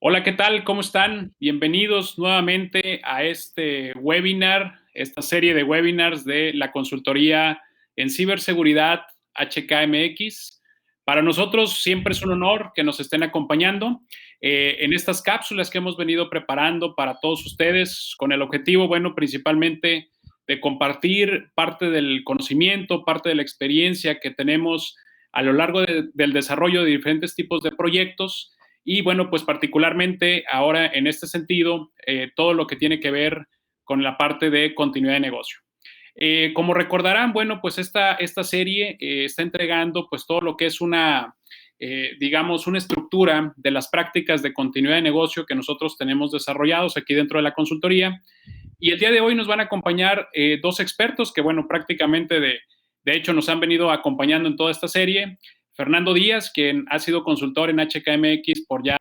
Hola, ¿qué tal? ¿Cómo están? Bienvenidos nuevamente a este webinar, esta serie de webinars de la consultoría en ciberseguridad HKMX. Para nosotros siempre es un honor que nos estén acompañando en estas cápsulas que hemos venido preparando para todos ustedes con el objetivo, bueno, principalmente de compartir parte del conocimiento, parte de la experiencia que tenemos a lo largo del desarrollo de diferentes tipos de proyectos. Y bueno, pues particularmente ahora en este sentido, todo lo que tiene que ver con la parte de continuidad de negocio. Como recordarán, bueno, pues esta serie está entregando pues todo lo que es digamos, una estructura de las prácticas de continuidad de negocio que nosotros tenemos desarrollados aquí dentro de la consultoría. Y el día de hoy nos van a acompañar dos expertos que, bueno, prácticamente de hecho nos han venido acompañando en toda esta serie. Fernando Díaz, quien ha sido consultor en HKMX por ya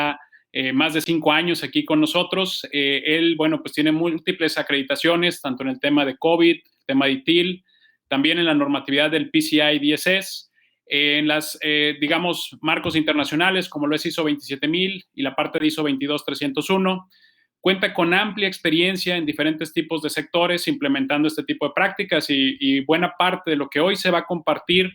más de 5 años aquí con nosotros. Él, bueno, pues tiene múltiples acreditaciones, tanto en el tema de COVID, tema de ITIL, también en la normatividad del PCI DSS, en las, digamos, marcos internacionales, como lo es ISO 27000 y la parte de ISO 22301. Cuenta con amplia experiencia en diferentes tipos de sectores implementando este tipo de prácticas y buena parte de lo que hoy se va a compartir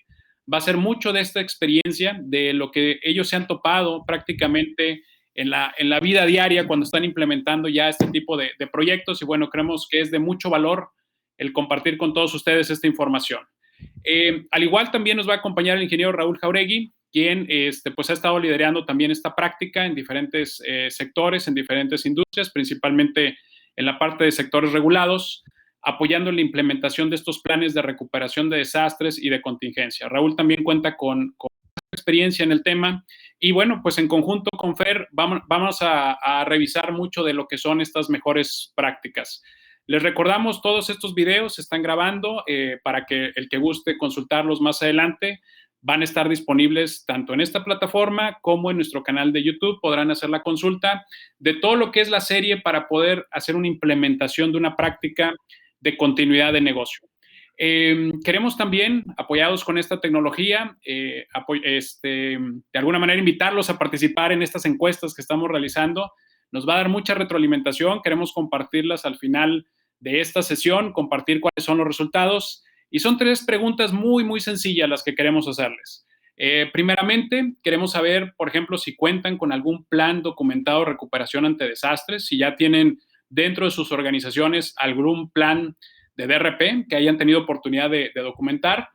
va a ser mucho de esta experiencia, de lo que ellos se han topado prácticamente en la vida diaria cuando están implementando ya este tipo de proyectos y bueno, creemos que es de mucho valor el compartir con todos ustedes esta información. Al igual también nos va a acompañar el ingeniero Raúl Jauregui, quien pues ha estado liderando también esta práctica en diferentes sectores, en diferentes industrias, principalmente en la parte de sectores regulados, apoyando la implementación de estos planes de recuperación de desastres y de contingencia. Raúl también cuenta con experiencia en el tema y bueno, pues en conjunto con Fer vamos a revisar mucho de lo que son estas mejores prácticas. Les recordamos, todos estos videos se están grabando para que el que guste consultarlos más adelante van a estar disponibles tanto en esta plataforma como en nuestro canal de YouTube. Podrán hacer la consulta de todo lo que es la serie para poder hacer una implementación de una práctica de continuidad de negocio. Queremos también, apoyados con esta tecnología, de alguna manera invitarlos a participar en estas encuestas que estamos realizando. Nos va a dar mucha retroalimentación, queremos compartirlas al final de esta sesión, compartir cuáles son los resultados. Y son 3 preguntas muy, muy sencillas las que queremos hacerles. Primeramente, queremos saber, por ejemplo, si cuentan con algún plan documentado de recuperación ante desastres, si ya tienen dentro de sus organizaciones algún plan de DRP que hayan tenido oportunidad de documentar.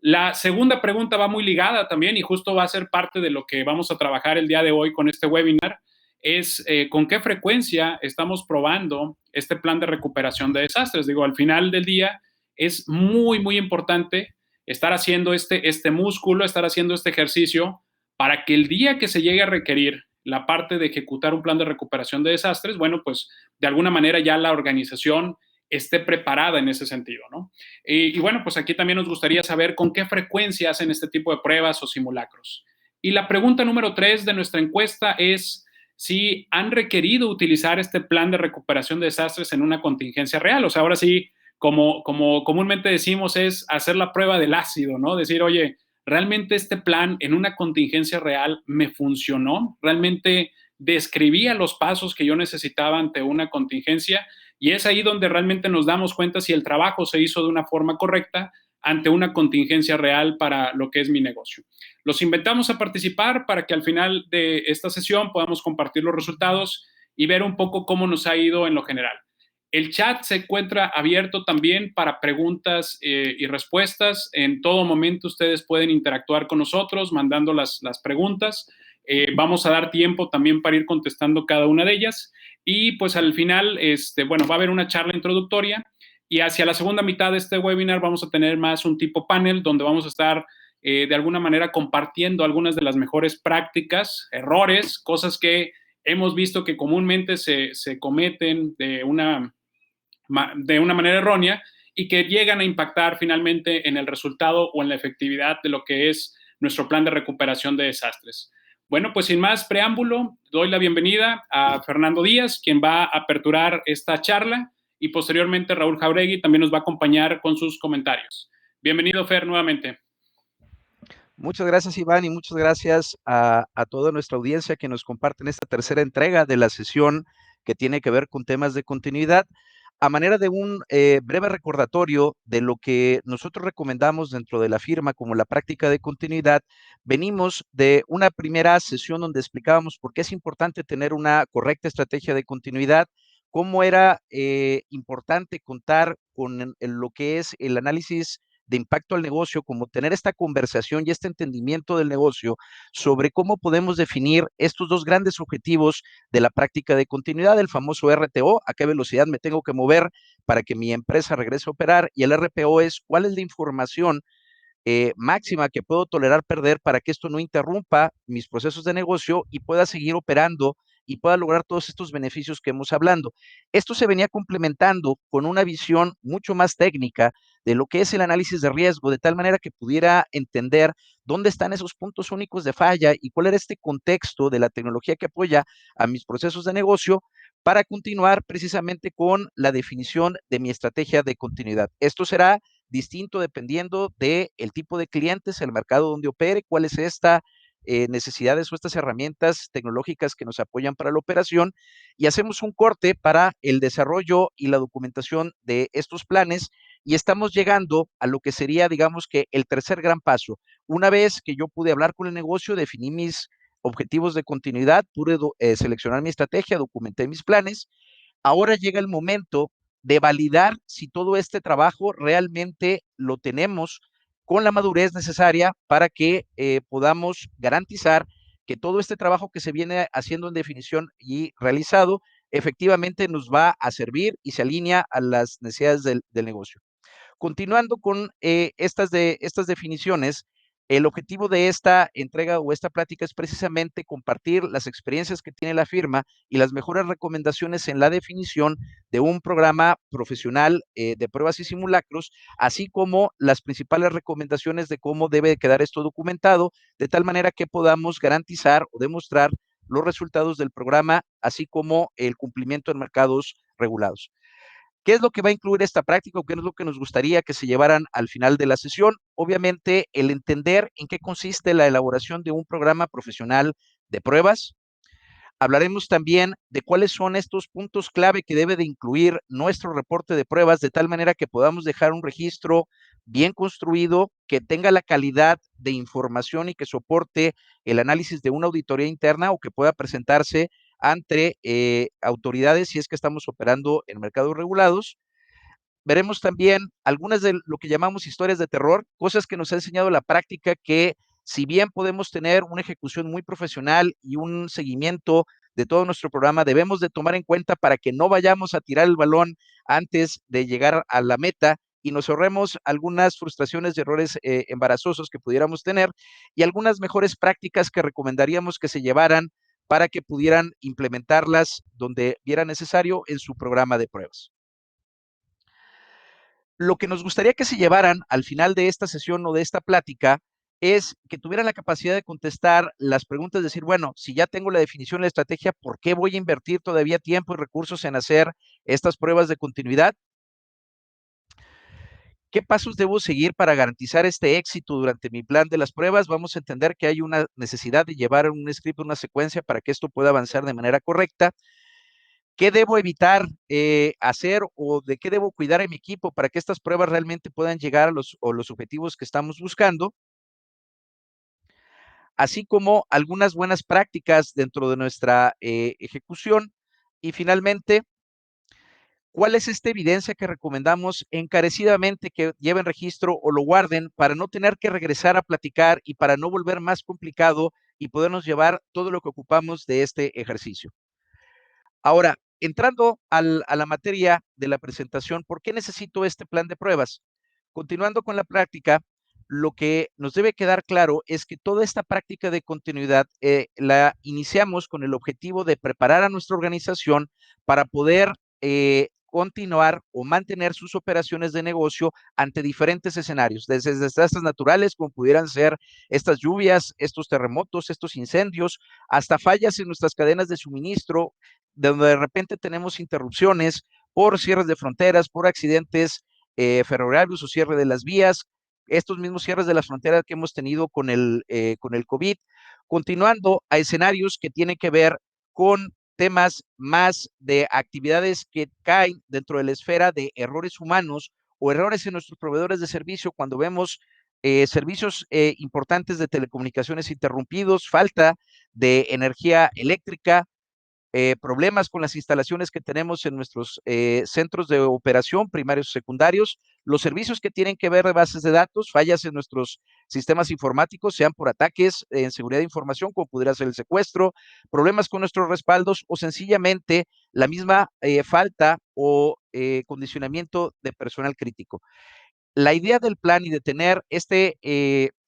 La segunda pregunta va muy ligada también y justo va a ser parte de lo que vamos a trabajar el día de hoy con este webinar, es con qué frecuencia estamos probando este plan de recuperación de desastres. Digo, al final del día es muy, muy importante estar haciendo este músculo, estar haciendo este ejercicio para que el día que se llegue a requerir la parte de ejecutar un plan de recuperación de desastres, bueno, pues de alguna manera ya la organización esté preparada en ese sentido, ¿no? Y bueno, pues aquí también nos gustaría saber con qué frecuencia hacen este tipo de pruebas o simulacros. Y la pregunta número 3 de nuestra encuesta es si han requerido utilizar este plan de recuperación de desastres en una contingencia real. O sea, ahora sí, como comúnmente decimos, es hacer la prueba del ácido, ¿no? Decir, oye, ¿realmente este plan en una contingencia real me funcionó? ¿Realmente describía los pasos que yo necesitaba ante una contingencia? Y es ahí donde realmente nos damos cuenta si el trabajo se hizo de una forma correcta ante una contingencia real para lo que es mi negocio. Los invitamos a participar para que al final de esta sesión podamos compartir los resultados y ver un poco cómo nos ha ido en lo general. El chat se encuentra abierto también para preguntas y respuestas. En todo momento ustedes pueden interactuar con nosotros mandando las preguntas. Vamos a dar tiempo también para ir contestando cada una de ellas. Y pues al final, bueno, va a haber una charla introductoria y hacia la segunda mitad de este webinar vamos a tener más un tipo panel donde vamos a estar de alguna manera compartiendo algunas de las mejores prácticas, errores, cosas que hemos visto que comúnmente se cometen de una manera errónea y que llegan a impactar finalmente en el resultado o en la efectividad de lo que es nuestro plan de recuperación de desastres. Bueno, pues sin más preámbulo, doy la bienvenida a Fernando Díaz, quien va a aperturar esta charla, y posteriormente Raúl Jauregui también nos va a acompañar con sus comentarios. Bienvenido, Fer, nuevamente. Muchas gracias, Iván, y muchas gracias a toda nuestra audiencia que nos comparten esta tercera entrega de la sesión que tiene que ver con temas de continuidad. A manera de un breve recordatorio de lo que nosotros recomendamos dentro de la firma como la práctica de continuidad, venimos de una primera sesión donde explicábamos por qué es importante tener una correcta estrategia de continuidad, cómo era importante contar con lo que es el análisis de impacto al negocio, como tener esta conversación y este entendimiento del negocio sobre cómo podemos definir estos dos grandes objetivos de la práctica de continuidad, el famoso RTO, a qué velocidad me tengo que mover para que mi empresa regrese a operar, y el RPO es cuál es la información máxima que puedo tolerar perder para que esto no interrumpa mis procesos de negocio y pueda seguir operando y pueda lograr todos estos beneficios que hemos hablando. Esto se venía complementando con una visión mucho más técnica de lo que es el análisis de riesgo, de tal manera que pudiera entender dónde están esos puntos únicos de falla y cuál era este contexto de la tecnología que apoya a mis procesos de negocio para continuar precisamente con la definición de mi estrategia de continuidad. Esto será distinto dependiendo del tipo de clientes, el mercado donde opere, cuáles estas necesidades o estas herramientas tecnológicas que nos apoyan para la operación, y hacemos un corte para el desarrollo y la documentación de estos planes, y estamos llegando a lo que sería, digamos que el tercer gran paso. Una vez que yo pude hablar con el negocio, definí mis objetivos de continuidad, pude seleccionar mi estrategia, documenté mis planes. Ahora llega el momento de validar si todo este trabajo realmente lo tenemos con la madurez necesaria para que podamos garantizar que todo este trabajo que se viene haciendo en definición y realizado efectivamente nos va a servir y se alinea a las necesidades del negocio. Continuando con estas definiciones, el objetivo de esta entrega o esta plática es precisamente compartir las experiencias que tiene la firma y las mejores recomendaciones en la definición de un programa profesional de pruebas y simulacros, así como las principales recomendaciones de cómo debe quedar esto documentado, de tal manera que podamos garantizar o demostrar los resultados del programa, así como el cumplimiento en mercados regulados. ¿Qué es lo que va a incluir esta práctica o qué es lo que nos gustaría que se llevaran al final de la sesión? Obviamente, el entender en qué consiste la elaboración de un programa profesional de pruebas. Hablaremos también de cuáles son estos puntos clave que debe de incluir nuestro reporte de pruebas, de tal manera que podamos dejar un registro bien construido, que tenga la calidad de información y que soporte el análisis de una auditoría interna o que pueda presentarse ante autoridades si es que estamos operando en mercados regulados. Veremos también algunas de lo que llamamos historias de terror, cosas que nos ha enseñado la práctica que si bien podemos tener una ejecución muy profesional y un seguimiento de todo nuestro programa, debemos de tomar en cuenta para que no vayamos a tirar el balón antes de llegar a la meta y nos ahorremos algunas frustraciones y errores embarazosos que pudiéramos tener, y algunas mejores prácticas que recomendaríamos que se llevaran para que pudieran implementarlas donde viera necesario en su programa de pruebas. Lo que nos gustaría que se llevaran al final de esta sesión o de esta plática es que tuvieran la capacidad de contestar las preguntas, decir, bueno, si ya tengo la definición de la estrategia, ¿por qué voy a invertir todavía tiempo y recursos en hacer estas pruebas de continuidad? ¿Qué pasos debo seguir para garantizar este éxito durante mi plan de las pruebas? Vamos a entender que hay una necesidad de llevar un script, una secuencia para que esto pueda avanzar de manera correcta. ¿Qué debo evitar hacer o de qué debo cuidar en mi equipo para que estas pruebas realmente puedan llegar a los objetivos que estamos buscando? Así como algunas buenas prácticas dentro de nuestra ejecución. Y finalmente, ¿cuál es esta evidencia que recomendamos encarecidamente que lleven registro o lo guarden para no tener que regresar a platicar y para no volver más complicado y podernos llevar todo lo que ocupamos de este ejercicio? Ahora, entrando a la materia de la presentación, ¿por qué necesito este plan de pruebas? Continuando con la práctica, lo que nos debe quedar claro es que toda esta práctica de continuidad la iniciamos con el objetivo de preparar a nuestra organización para poder continuar o mantener sus operaciones de negocio ante diferentes escenarios, desde desastres naturales, como pudieran ser estas lluvias, estos terremotos, estos incendios, hasta fallas en nuestras cadenas de suministro, donde de repente tenemos interrupciones por cierres de fronteras, por accidentes ferroviarios o cierre de las vías, estos mismos cierres de las fronteras que hemos tenido con el COVID, continuando a escenarios que tienen que ver con temas más de actividades que caen dentro de la esfera de errores humanos o errores en nuestros proveedores de servicio cuando vemos servicios importantes de telecomunicaciones interrumpidos, falta de energía eléctrica, problemas con las instalaciones que tenemos en nuestros centros de operación primarios y secundarios, los servicios que tienen que ver de bases de datos, fallas en nuestros sistemas informáticos, sean por ataques en seguridad de información, como pudiera ser el secuestro, problemas con nuestros respaldos o sencillamente la misma falta o condicionamiento de personal crítico. La idea del plan y de tener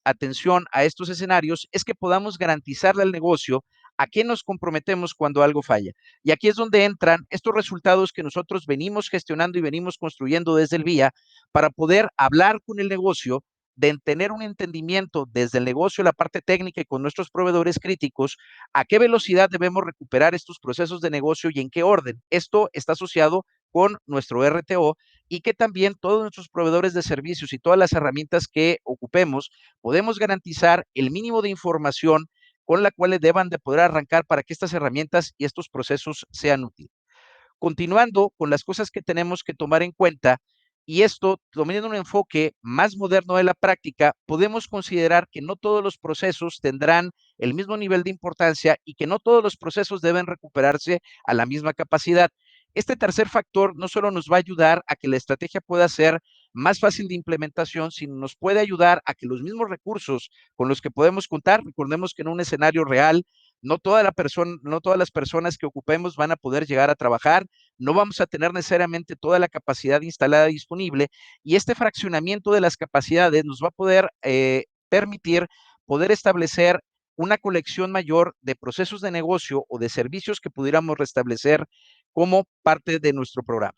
atención a estos escenarios es que podamos garantizarle al negocio a qué nos comprometemos cuando algo falla. Y aquí es donde entran estos resultados que nosotros venimos gestionando y venimos construyendo desde el VIA para poder hablar con el negocio, de tener un entendimiento desde el negocio, la parte técnica y con nuestros proveedores críticos, a qué velocidad debemos recuperar estos procesos de negocio y en qué orden. Esto está asociado con nuestro RTO y que también todos nuestros proveedores de servicios y todas las herramientas que ocupemos podemos garantizar el mínimo de información con la cual deban de poder arrancar para que estas herramientas y estos procesos sean útiles. Continuando con las cosas que tenemos que tomar en cuenta, y esto tomando un enfoque más moderno de la práctica, podemos considerar que no todos los procesos tendrán el mismo nivel de importancia y que no todos los procesos deben recuperarse a la misma capacidad. Este tercer factor no solo nos va a ayudar a que la estrategia pueda ser más fácil de implementación, sino nos puede ayudar a que los mismos recursos con los que podemos contar, recordemos que en un escenario real, no todas las personas que ocupemos van a poder llegar a trabajar, no vamos a tener necesariamente toda la capacidad instalada disponible y este fraccionamiento de las capacidades nos va a poder permitir poder establecer una colección mayor de procesos de negocio o de servicios que pudiéramos restablecer como parte de nuestro programa.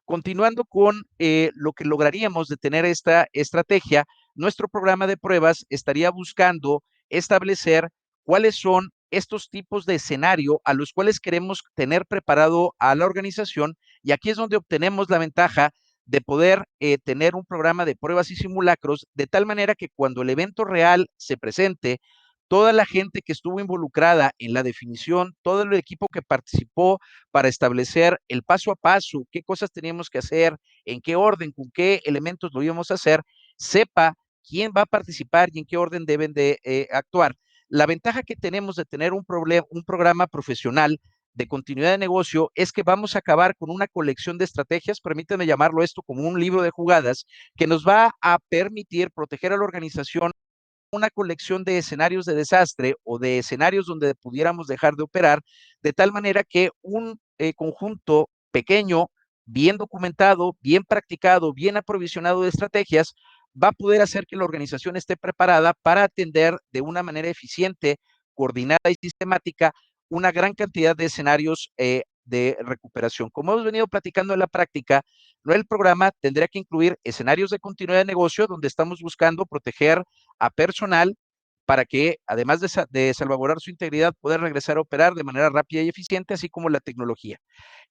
Continuando con lo que lograríamos de tener esta estrategia, nuestro programa de pruebas estaría buscando establecer cuáles son estos tipos de escenario a los cuales queremos tener preparado a la organización y aquí es donde obtenemos la ventaja de poder tener un programa de pruebas y simulacros de tal manera que cuando el evento real se presente, toda la gente que estuvo involucrada en la definición, todo el equipo que participó para establecer el paso a paso, qué cosas teníamos que hacer, en qué orden, con qué elementos lo íbamos a hacer, sepa quién va a participar y en qué orden deben de actuar. La ventaja que tenemos de tener un programa profesional de continuidad de negocio es que vamos a acabar con una colección de estrategias, permíteme llamarlo esto como un libro de jugadas, que nos va a permitir proteger a la organización una colección de escenarios de desastre o de escenarios donde pudiéramos dejar de operar, de tal manera que un conjunto pequeño, bien documentado, bien practicado, bien aprovisionado de estrategias, va a poder hacer que la organización esté preparada para atender de una manera eficiente, coordinada y sistemática una gran cantidad de escenarios de recuperación. Como hemos venido platicando en la práctica, el programa tendría que incluir escenarios de continuidad de negocio donde estamos buscando proteger a personal para que, además de salvaguardar su integridad, pueda regresar a operar de manera rápida y eficiente, así como la tecnología.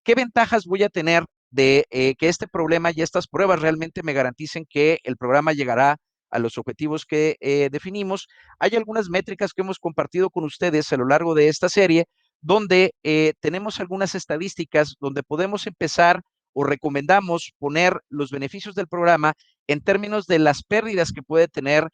¿Qué ventajas voy a tener de que este problema y estas pruebas realmente me garanticen que el programa llegará a los objetivos que definimos? Hay algunas métricas que hemos compartido con ustedes a lo largo de esta serie, donde tenemos algunas estadísticas donde podemos empezar o recomendamos poner los beneficios del programa en términos de las pérdidas que puede tener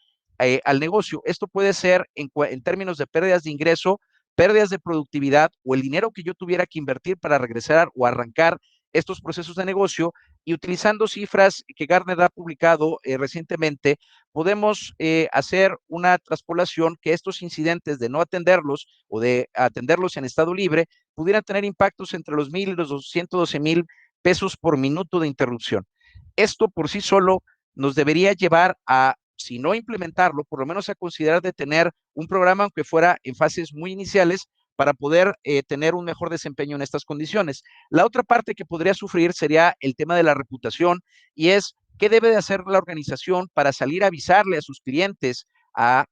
al negocio. Esto puede ser en términos de pérdidas de ingreso, pérdidas de productividad o el dinero que yo tuviera que invertir para regresar o arrancar estos procesos de negocio y utilizando cifras que Gartner ha publicado recientemente, podemos hacer una traspolación que estos incidentes de no atenderlos o de atenderlos en estado libre pudieran tener impactos entre los 1,000 y los 212,000 pesos por minuto de interrupción. Esto por sí solo nos debería llevar a, si no implementarlo, por lo menos a considerar de tener un programa, aunque fuera en fases muy iniciales, para poder tener un mejor desempeño en estas condiciones. La otra parte que podría sufrir sería el tema de la reputación y es qué debe de hacer la organización para salir a avisarle a sus clientes, a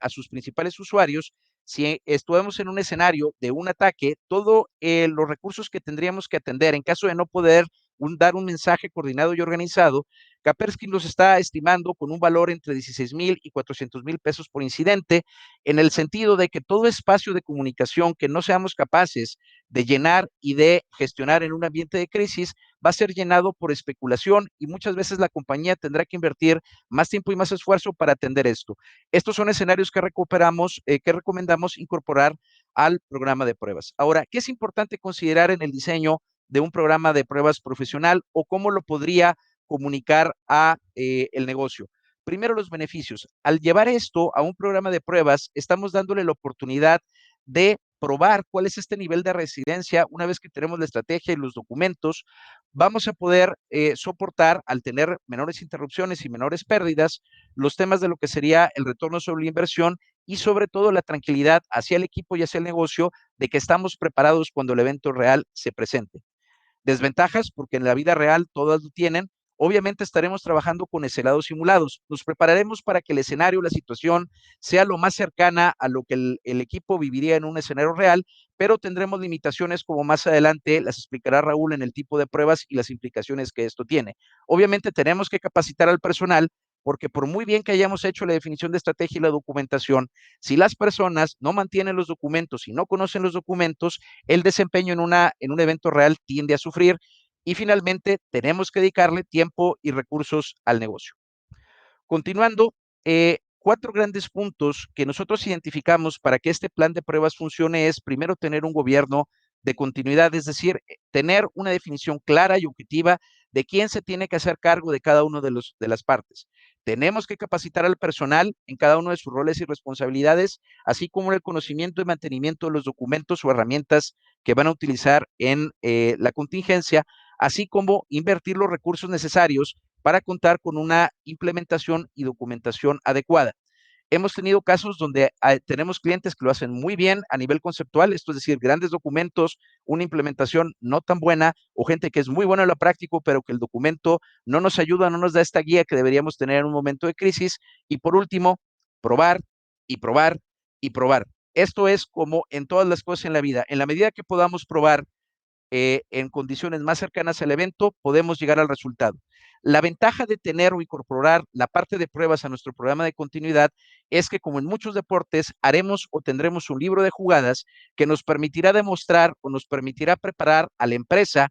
sus principales usuarios, si estuvimos en un escenario de un ataque, todos los recursos que tendríamos que atender en caso de no poder dar un mensaje coordinado y organizado, Kaspersky los está estimando con un valor entre 16,000 y 400,000 pesos por incidente, en el sentido de que todo espacio de comunicación que no seamos capaces de llenar y de gestionar en un ambiente de crisis va a ser llenado por especulación y muchas veces la compañía tendrá que invertir más tiempo y más esfuerzo para atender esto. Estos son escenarios que que recomendamos incorporar al programa de pruebas. Ahora, ¿qué es importante considerar en el diseño de un programa de pruebas profesional o cómo lo podría comunicar a el negocio? Primero, los beneficios. Al llevar esto a un programa de pruebas, estamos dándole la oportunidad de probar cuál es este nivel de residencia. Una vez que tenemos la estrategia y los documentos, vamos a poder soportar, al tener menores interrupciones y menores pérdidas, los temas de lo que sería el retorno sobre la inversión y sobre todo la tranquilidad hacia el equipo y hacia el negocio de que estamos preparados cuando el evento real se presente. Desventajas, porque en la vida real todas lo tienen. Obviamente estaremos trabajando con escenarios simulados. Nos prepararemos para que el escenario, la situación, sea lo más cercana a lo que el equipo viviría en un escenario real, pero tendremos limitaciones como más adelante las explicará Raúl en el tipo de pruebas y las implicaciones que esto tiene. Obviamente tenemos que capacitar al personal porque por muy bien que hayamos hecho la definición de estrategia y la documentación, si las personas no mantienen los documentos y no conocen los documentos, el desempeño en un evento real tiende a sufrir y finalmente tenemos que dedicarle tiempo y recursos al negocio. Continuando, 4 grandes puntos que nosotros identificamos para que este plan de pruebas funcione es, primero, tener un gobierno de continuidad, es decir, tener una definición clara y objetiva de quién se tiene que hacer cargo de cada uno de las partes. Tenemos que capacitar al personal en cada uno de sus roles y responsabilidades, así como el conocimiento y mantenimiento de los documentos o herramientas que van a utilizar en la contingencia, así como invertir los recursos necesarios para contar con una implementación y documentación adecuada. Hemos tenido casos donde tenemos clientes que lo hacen muy bien a nivel conceptual, esto es decir, grandes documentos, una implementación no tan buena, o gente que es muy buena en lo práctico, pero que el documento no nos ayuda, no nos da esta guía que deberíamos tener en un momento de crisis. Y por último, probar y probar y probar. Esto es como en todas las cosas en la vida. En la medida que podamos probar en condiciones más cercanas al evento, podemos llegar al resultado. La ventaja de tener o incorporar la parte de pruebas a nuestro programa de continuidad es que, como en muchos deportes, haremos o tendremos un libro de jugadas que nos permitirá demostrar o nos permitirá preparar a la empresa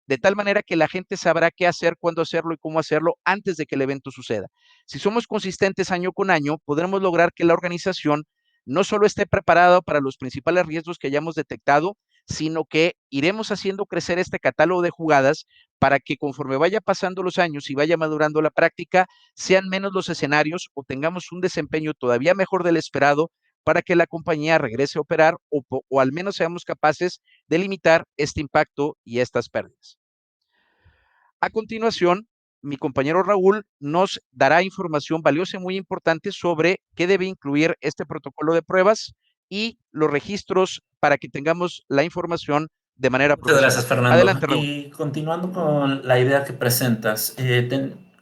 de tal manera que la gente sabrá qué hacer, cuándo hacerlo y cómo hacerlo antes de que el evento suceda. Si somos consistentes año con año, podremos lograr que la organización no solo esté preparada para los principales riesgos que hayamos detectado, sino que iremos haciendo crecer este catálogo de jugadas para que conforme vaya pasando los años y vaya madurando la práctica, sean menos los escenarios o tengamos un desempeño todavía mejor del esperado para que la compañía regrese a operar o al menos seamos capaces de limitar este impacto y estas pérdidas. A continuación, mi compañero Raúl nos dará información valiosa y muy importante sobre qué debe incluir este protocolo de pruebas y los registros para que tengamos la información de manera Muchas profesional. gracias, Fernando. Adelante, Raúl. Y continuando con la idea que presentas,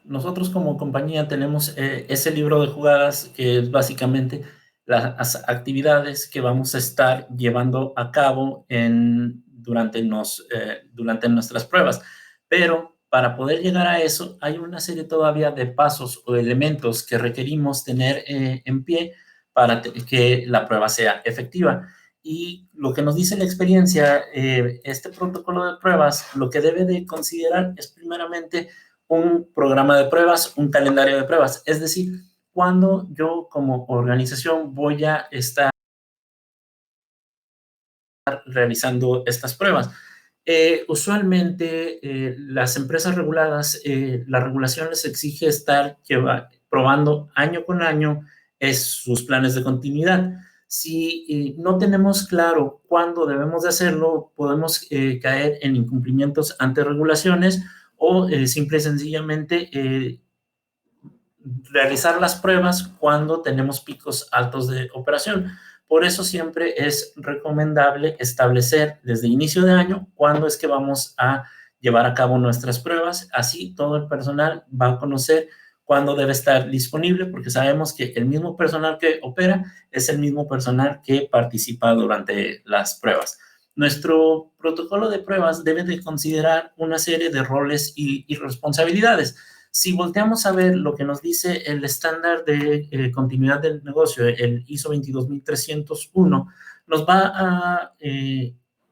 nosotros como compañía tenemos ese libro de jugadas que es básicamente las actividades que vamos a estar llevando a cabo durante nuestras pruebas. Pero para poder llegar a eso, hay una serie todavía de pasos o elementos que requerimos tener en pie para que la prueba sea efectiva. Y lo que nos dice la experiencia, este protocolo de pruebas, lo que debe de considerar es primeramente un programa de pruebas, un calendario de pruebas. Es decir, cuando yo como organización voy a estar realizando estas pruebas. Usualmente las empresas reguladas, la regulación les exige estar probando año con año sus planes de continuidad. Si no tenemos claro cuándo debemos de hacerlo, podemos caer en incumplimientos ante regulaciones o simple y sencillamente realizar las pruebas cuando tenemos picos altos de operación. Por eso siempre es recomendable establecer desde inicio de año cuándo es que vamos a llevar a cabo nuestras pruebas. Así todo el personal va a conocer cuándo debe estar disponible, porque sabemos que el mismo personal que opera es el mismo personal que participa durante las pruebas. Nuestro protocolo de pruebas debe de considerar una serie de roles y responsabilidades. Si volteamos a ver lo que nos dice el estándar de continuidad del negocio, el ISO 22301, nos va a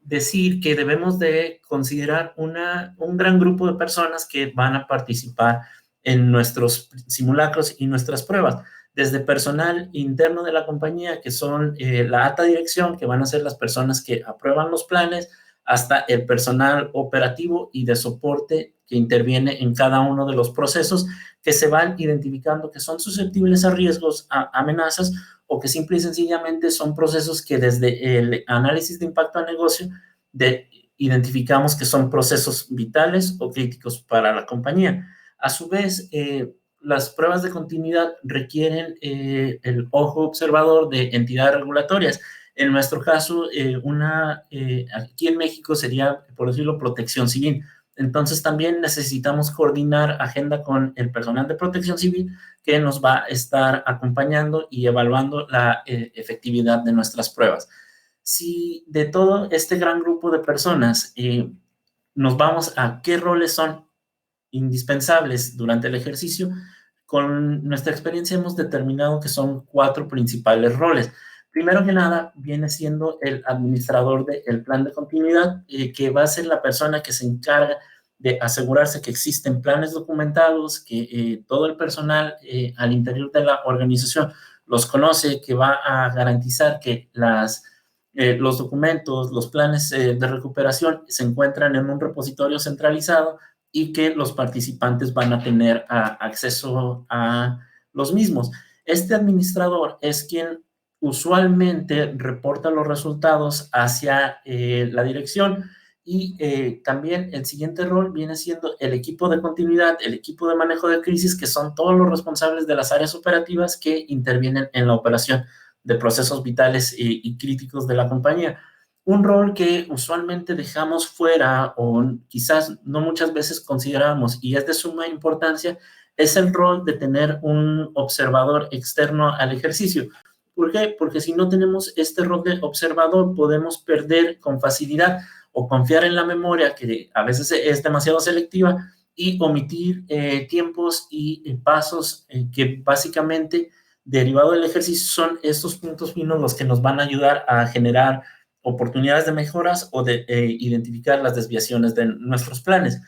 decir que debemos de considerar un gran grupo de personas que van a participar en nuestros simulacros y nuestras pruebas, desde personal interno de la compañía, que son la alta dirección, que van a ser las personas que aprueban los planes, hasta el personal operativo y de soporte que interviene en cada uno de los procesos que se van identificando que son susceptibles a riesgos, a amenazas, o que simple y sencillamente son procesos que desde el análisis de impacto al negocio identificamos que son procesos vitales o críticos para la compañía. A su vez, las pruebas de continuidad requieren el ojo observador de entidades regulatorias. En nuestro caso, aquí en México sería, por decirlo, Protección Civil. Entonces, también necesitamos coordinar agenda con el personal de Protección Civil que nos va a estar acompañando y evaluando la efectividad de nuestras pruebas. Si de todo este gran grupo de personas nos vamos a qué roles son indispensables durante el ejercicio, con nuestra experiencia hemos determinado que son 4 principales roles. Primero que nada, viene siendo el administrador del plan de continuidad, que va a ser la persona que se encarga de asegurarse que existen planes documentados, que todo el personal al interior de la organización los conoce, que va a garantizar que los documentos, los planes de recuperación se encuentran en un repositorio centralizado y que los participantes van a tener acceso a los mismos. Este administrador es quien usualmente reporta los resultados hacia la dirección y también el siguiente rol viene siendo el equipo de continuidad, el equipo de manejo de crisis, que son todos los responsables de las áreas operativas que intervienen en la operación de procesos vitales y críticos de la compañía. Un rol que usualmente dejamos fuera o quizás no muchas veces consideramos y es de suma importancia es el rol de tener un observador externo al ejercicio. ¿Por qué? Porque si no tenemos este rol de observador podemos perder con facilidad o confiar en la memoria, que a veces es demasiado selectiva, y omitir tiempos y pasos que básicamente derivado del ejercicio son estos puntos finos los que nos van a ayudar a generar oportunidades de mejoras o de identificar las desviaciones de nuestros planes.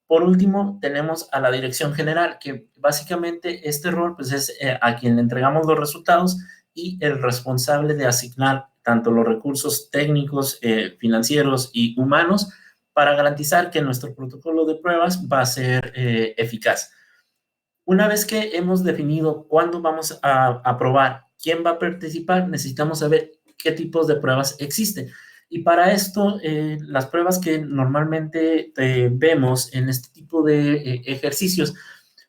Por último, tenemos a la dirección general, que básicamente este rol pues, es a quien le entregamos los resultados y el responsable de asignar tanto los recursos técnicos, financieros y humanos para garantizar que nuestro protocolo de pruebas va a ser eficaz. Una vez que hemos definido cuándo vamos a probar, quién va a participar, necesitamos saber qué tipos de pruebas existen. Y para esto, las pruebas que normalmente vemos en este tipo de ejercicios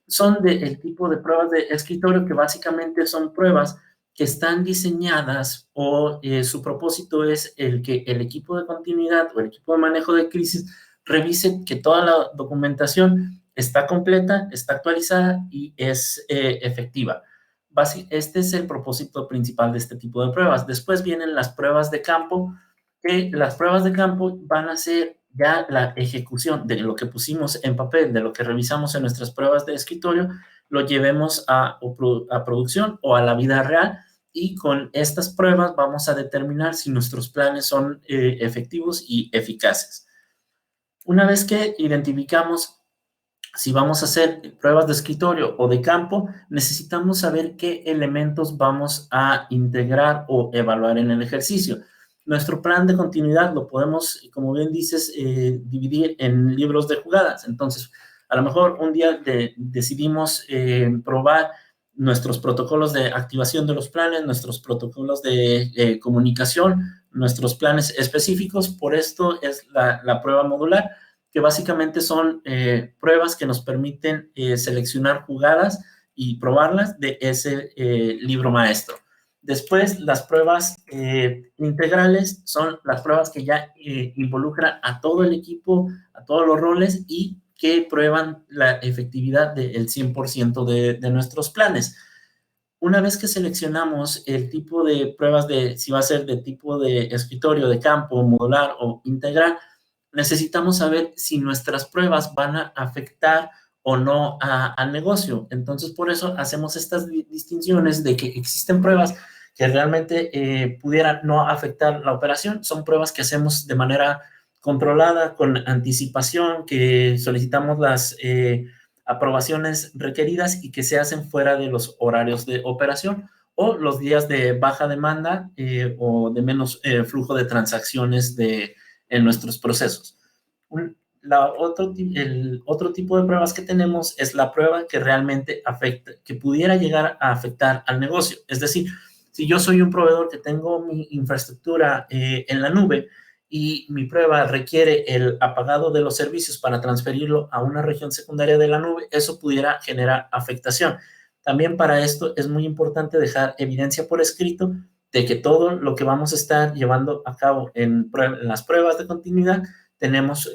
son del tipo de pruebas de escritorio, que básicamente son pruebas que están diseñadas o su propósito es el que el equipo de continuidad o el equipo de manejo de crisis revise que toda la documentación está completa, está actualizada y es efectiva. Este es el propósito principal de este tipo de pruebas. Después vienen las pruebas de campo, que las pruebas de campo van a ser ya la ejecución de lo que pusimos en papel, de lo que revisamos en nuestras pruebas de escritorio, lo llevemos a producción o a la vida real, y con estas pruebas vamos a determinar si nuestros planes son efectivos y eficaces. Una vez que identificamos si vamos a hacer pruebas de escritorio o de campo, necesitamos saber qué elementos vamos a integrar o evaluar en el ejercicio. Nuestro plan de continuidad lo podemos, como bien dices, dividir en libros de jugadas. Entonces, a lo mejor un día decidimos probar nuestros protocolos de activación de los planes, nuestros protocolos de comunicación, nuestros planes específicos. Por esto es la prueba modular, que básicamente son pruebas que nos permiten seleccionar jugadas y probarlas de ese libro maestro. Después, las pruebas integrales son las pruebas que ya involucran a todo el equipo, a todos los roles y que prueban la efectividad del 100% de nuestros planes. Una vez que seleccionamos el tipo de pruebas si va a ser de tipo de escritorio, de campo, modular o integral, necesitamos saber si nuestras pruebas van a afectar o no al negocio. Entonces, por eso hacemos estas distinciones de que existen pruebas que realmente pudieran no afectar la operación. Son pruebas que hacemos de manera controlada, con anticipación, que solicitamos las aprobaciones requeridas y que se hacen fuera de los horarios de operación o los días de baja demanda o de menos flujo de transacciones en nuestros procesos. El otro tipo de pruebas que tenemos es la prueba que realmente afecta, que pudiera llegar a afectar al negocio. Es decir, si yo soy un proveedor que tengo mi infraestructura en la nube y mi prueba requiere el apagado de los servicios para transferirlo a una región secundaria de la nube, eso pudiera generar afectación. También para esto es muy importante dejar evidencia por escrito de que todo lo que vamos a estar llevando a cabo en las pruebas de continuidad tenemos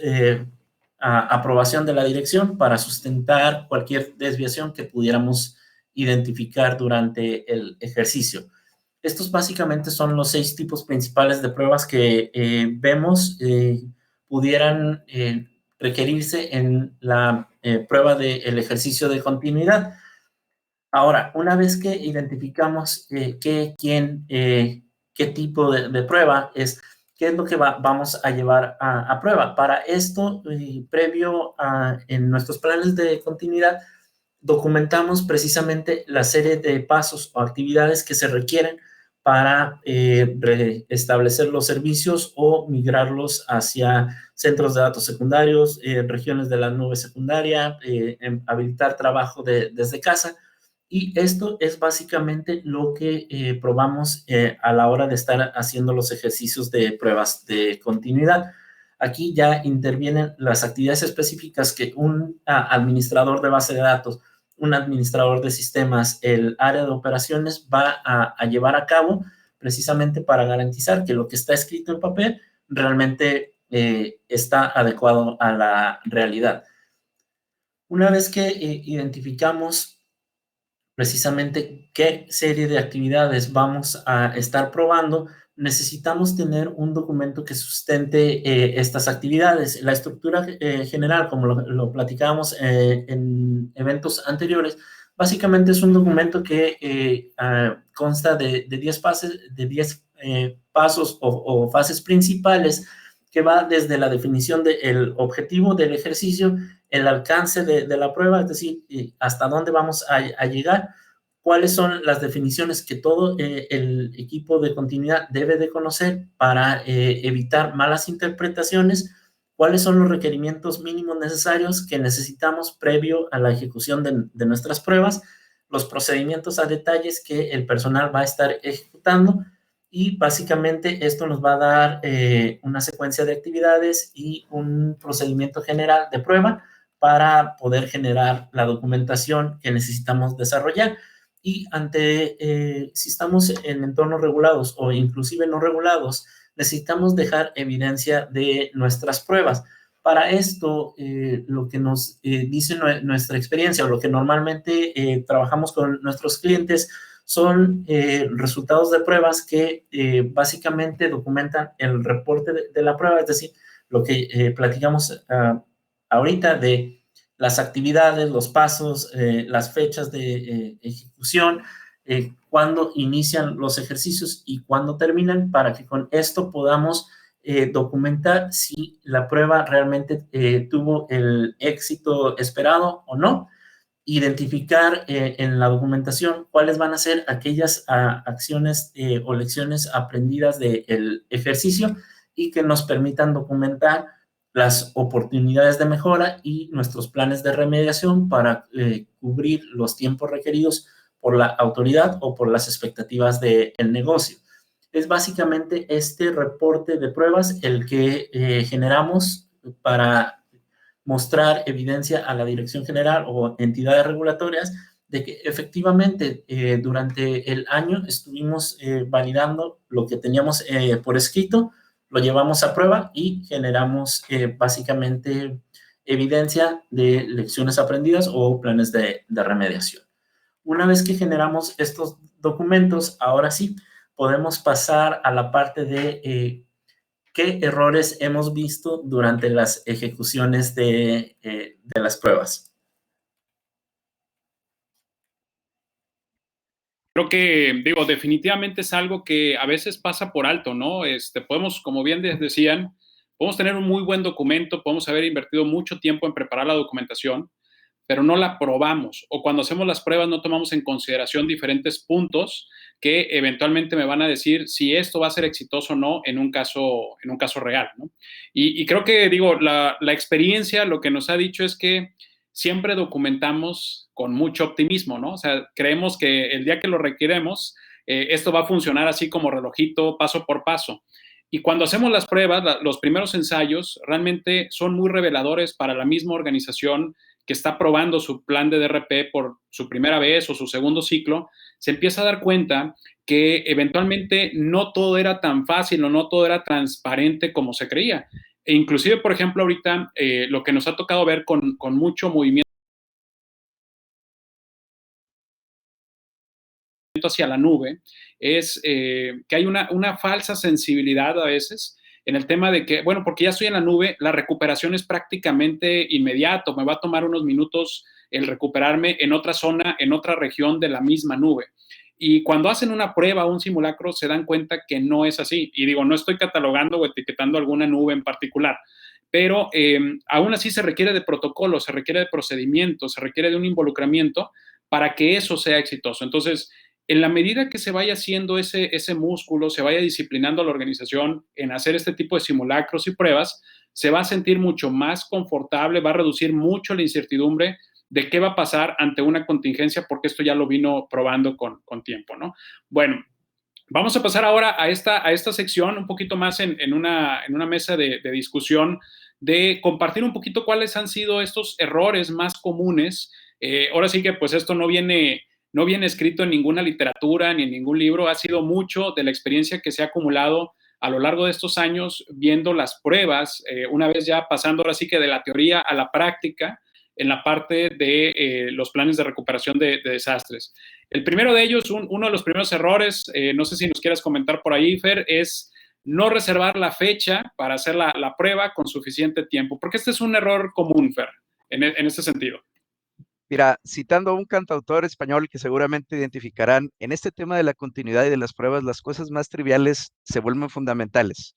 aprobación de la dirección para sustentar cualquier desviación que pudiéramos identificar durante el ejercicio. Estos básicamente son los 6 tipos principales de pruebas que vemos pudieran requerirse en la prueba del ejercicio de continuidad. Ahora, una vez que identificamos qué tipo de prueba es, qué es lo que vamos a llevar a prueba. Para esto, en nuestros planes de continuidad, documentamos precisamente la serie de pasos o actividades que se requieren para restablecer los servicios o migrarlos hacia centros de datos secundarios, regiones de la nube secundaria, habilitar trabajo desde casa. Y esto es básicamente lo que probamos a la hora de estar haciendo los ejercicios de pruebas de continuidad. Aquí ya intervienen las actividades específicas que un administrador de base de datos, un administrador de sistemas, el área de operaciones va a llevar a cabo precisamente para garantizar que lo que está escrito en papel realmente está adecuado a la realidad. Una vez que identificamos precisamente qué serie de actividades vamos a estar probando, necesitamos tener un documento que sustente estas actividades. La estructura general, como lo platicábamos en eventos anteriores, básicamente es un documento que consta de 10 pasos o fases principales, que va desde la definición del objetivo del ejercicio, el alcance de la prueba, es decir, hasta dónde vamos a llegar, cuáles son las definiciones que todo el equipo de continuidad debe de conocer para evitar malas interpretaciones, cuáles son los requerimientos mínimos necesarios que necesitamos previo a la ejecución de nuestras pruebas, los procedimientos a detalles que el personal va a estar ejecutando, y básicamente esto nos va a dar una secuencia de actividades y un procedimiento general de prueba para poder generar la documentación que necesitamos desarrollar. Y si estamos en entornos regulados o inclusive no regulados, necesitamos dejar evidencia de nuestras pruebas. Para esto, lo que nos dice nuestra experiencia o lo que normalmente trabajamos con nuestros clientes son resultados de pruebas que básicamente documentan el reporte de la prueba, es decir, lo que platicamos ahorita de las actividades, los pasos, las fechas de ejecución, cuándo inician los ejercicios y cuándo terminan, para que con esto podamos documentar si la prueba realmente tuvo el éxito esperado o no. Identificar en la documentación cuáles van a ser aquellas acciones o lecciones aprendidas del ejercicio y que nos permitan documentar las oportunidades de mejora y nuestros planes de remediación para cubrir los tiempos requeridos por la autoridad o por las expectativas del negocio. Es básicamente este reporte de pruebas el que generamos para mostrar evidencia a la Dirección General o entidades regulatorias de que efectivamente durante el año estuvimos validando lo que teníamos por escrito, lo llevamos a prueba y generamos básicamente evidencia de lecciones aprendidas o planes de remediación. Una vez que generamos estos documentos, ahora sí, podemos pasar a la parte de ¿qué errores hemos visto durante las ejecuciones de las pruebas? creo que, digo, definitivamente es algo que a veces pasa por alto, ¿no? Podemos, como bien decían, podemos tener un muy buen documento, podemos haber invertido mucho tiempo en preparar la documentación, pero no la probamos, o cuando hacemos las pruebas no tomamos en consideración diferentes puntos que eventualmente me van a decir si esto va a ser exitoso o no en un caso real, ¿no? Y creo que, digo, la experiencia lo que nos ha dicho es que siempre documentamos con mucho optimismo, ¿no? O sea, creemos que el día que lo requeremos, esto va a funcionar así como relojito, paso por paso. Y cuando hacemos las pruebas, los primeros ensayos realmente son muy reveladores para la misma organización que está probando su plan de DRP por su primera vez o su segundo ciclo, se empieza a dar cuenta que eventualmente no todo era tan fácil o no todo era transparente como se creía. E inclusive, por ejemplo, ahorita lo que nos ha tocado ver con mucho movimiento hacia la nube es que hay una falsa sensibilidad a veces en el tema de que, bueno, porque ya estoy en la nube, la recuperación es prácticamente inmediato, me va a tomar unos minutos el recuperarme en otra zona, en otra región de la misma nube. Y cuando hacen una prueba o un simulacro, se dan cuenta que no es así. Y digo, no estoy catalogando o etiquetando alguna nube en particular, pero aún así se requiere de protocolo, se requiere de procedimientos, se requiere de un involucramiento para que eso sea exitoso. Entonces, en la medida que se vaya haciendo ese músculo, se vaya disciplinando a la organización en hacer este tipo de simulacros y pruebas, se va a sentir mucho más confortable, va a reducir mucho la incertidumbre de qué va a pasar ante una contingencia, porque esto ya lo vino probando con tiempo, ¿no? Bueno, vamos a pasar ahora a esta sección un poquito más en una mesa de discusión, de compartir un poquito cuáles han sido estos errores más comunes. Ahora sí que pues esto no viene escrito en ninguna literatura ni en ningún libro, ha sido mucho de la experiencia que se ha acumulado a lo largo de estos años viendo las pruebas, una vez ya pasando ahora sí que de la teoría a la práctica en la parte de los planes de recuperación de desastres. El primero de ellos, uno de los primeros errores, no sé si nos quieras comentar por ahí, Fer, es no reservar la fecha para hacer la prueba con suficiente tiempo, porque este es un error común, Fer, en este sentido. Mira, citando a un cantautor español que seguramente identificarán, en este tema de la continuidad y de las pruebas, las cosas más triviales se vuelven fundamentales.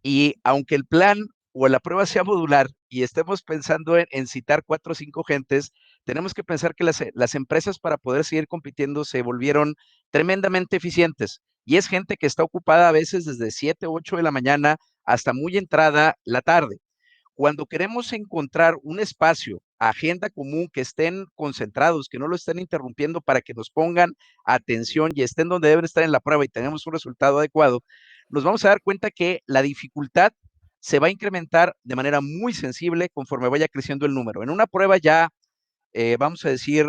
Y aunque el plan o la prueba sea modular y estemos pensando en citar 4 o 5 gentes, tenemos que pensar que las empresas para poder seguir compitiendo se volvieron tremendamente eficientes. Y es gente que está ocupada a veces desde 7 o 8 de la mañana hasta muy entrada la tarde. Cuando queremos encontrar un espacio, agenda común, que estén concentrados, que no lo estén interrumpiendo para que nos pongan atención y estén donde deben estar en la prueba y tengamos un resultado adecuado, nos vamos a dar cuenta que la dificultad se va a incrementar de manera muy sensible conforme vaya creciendo el número. En una prueba ya, vamos a decir,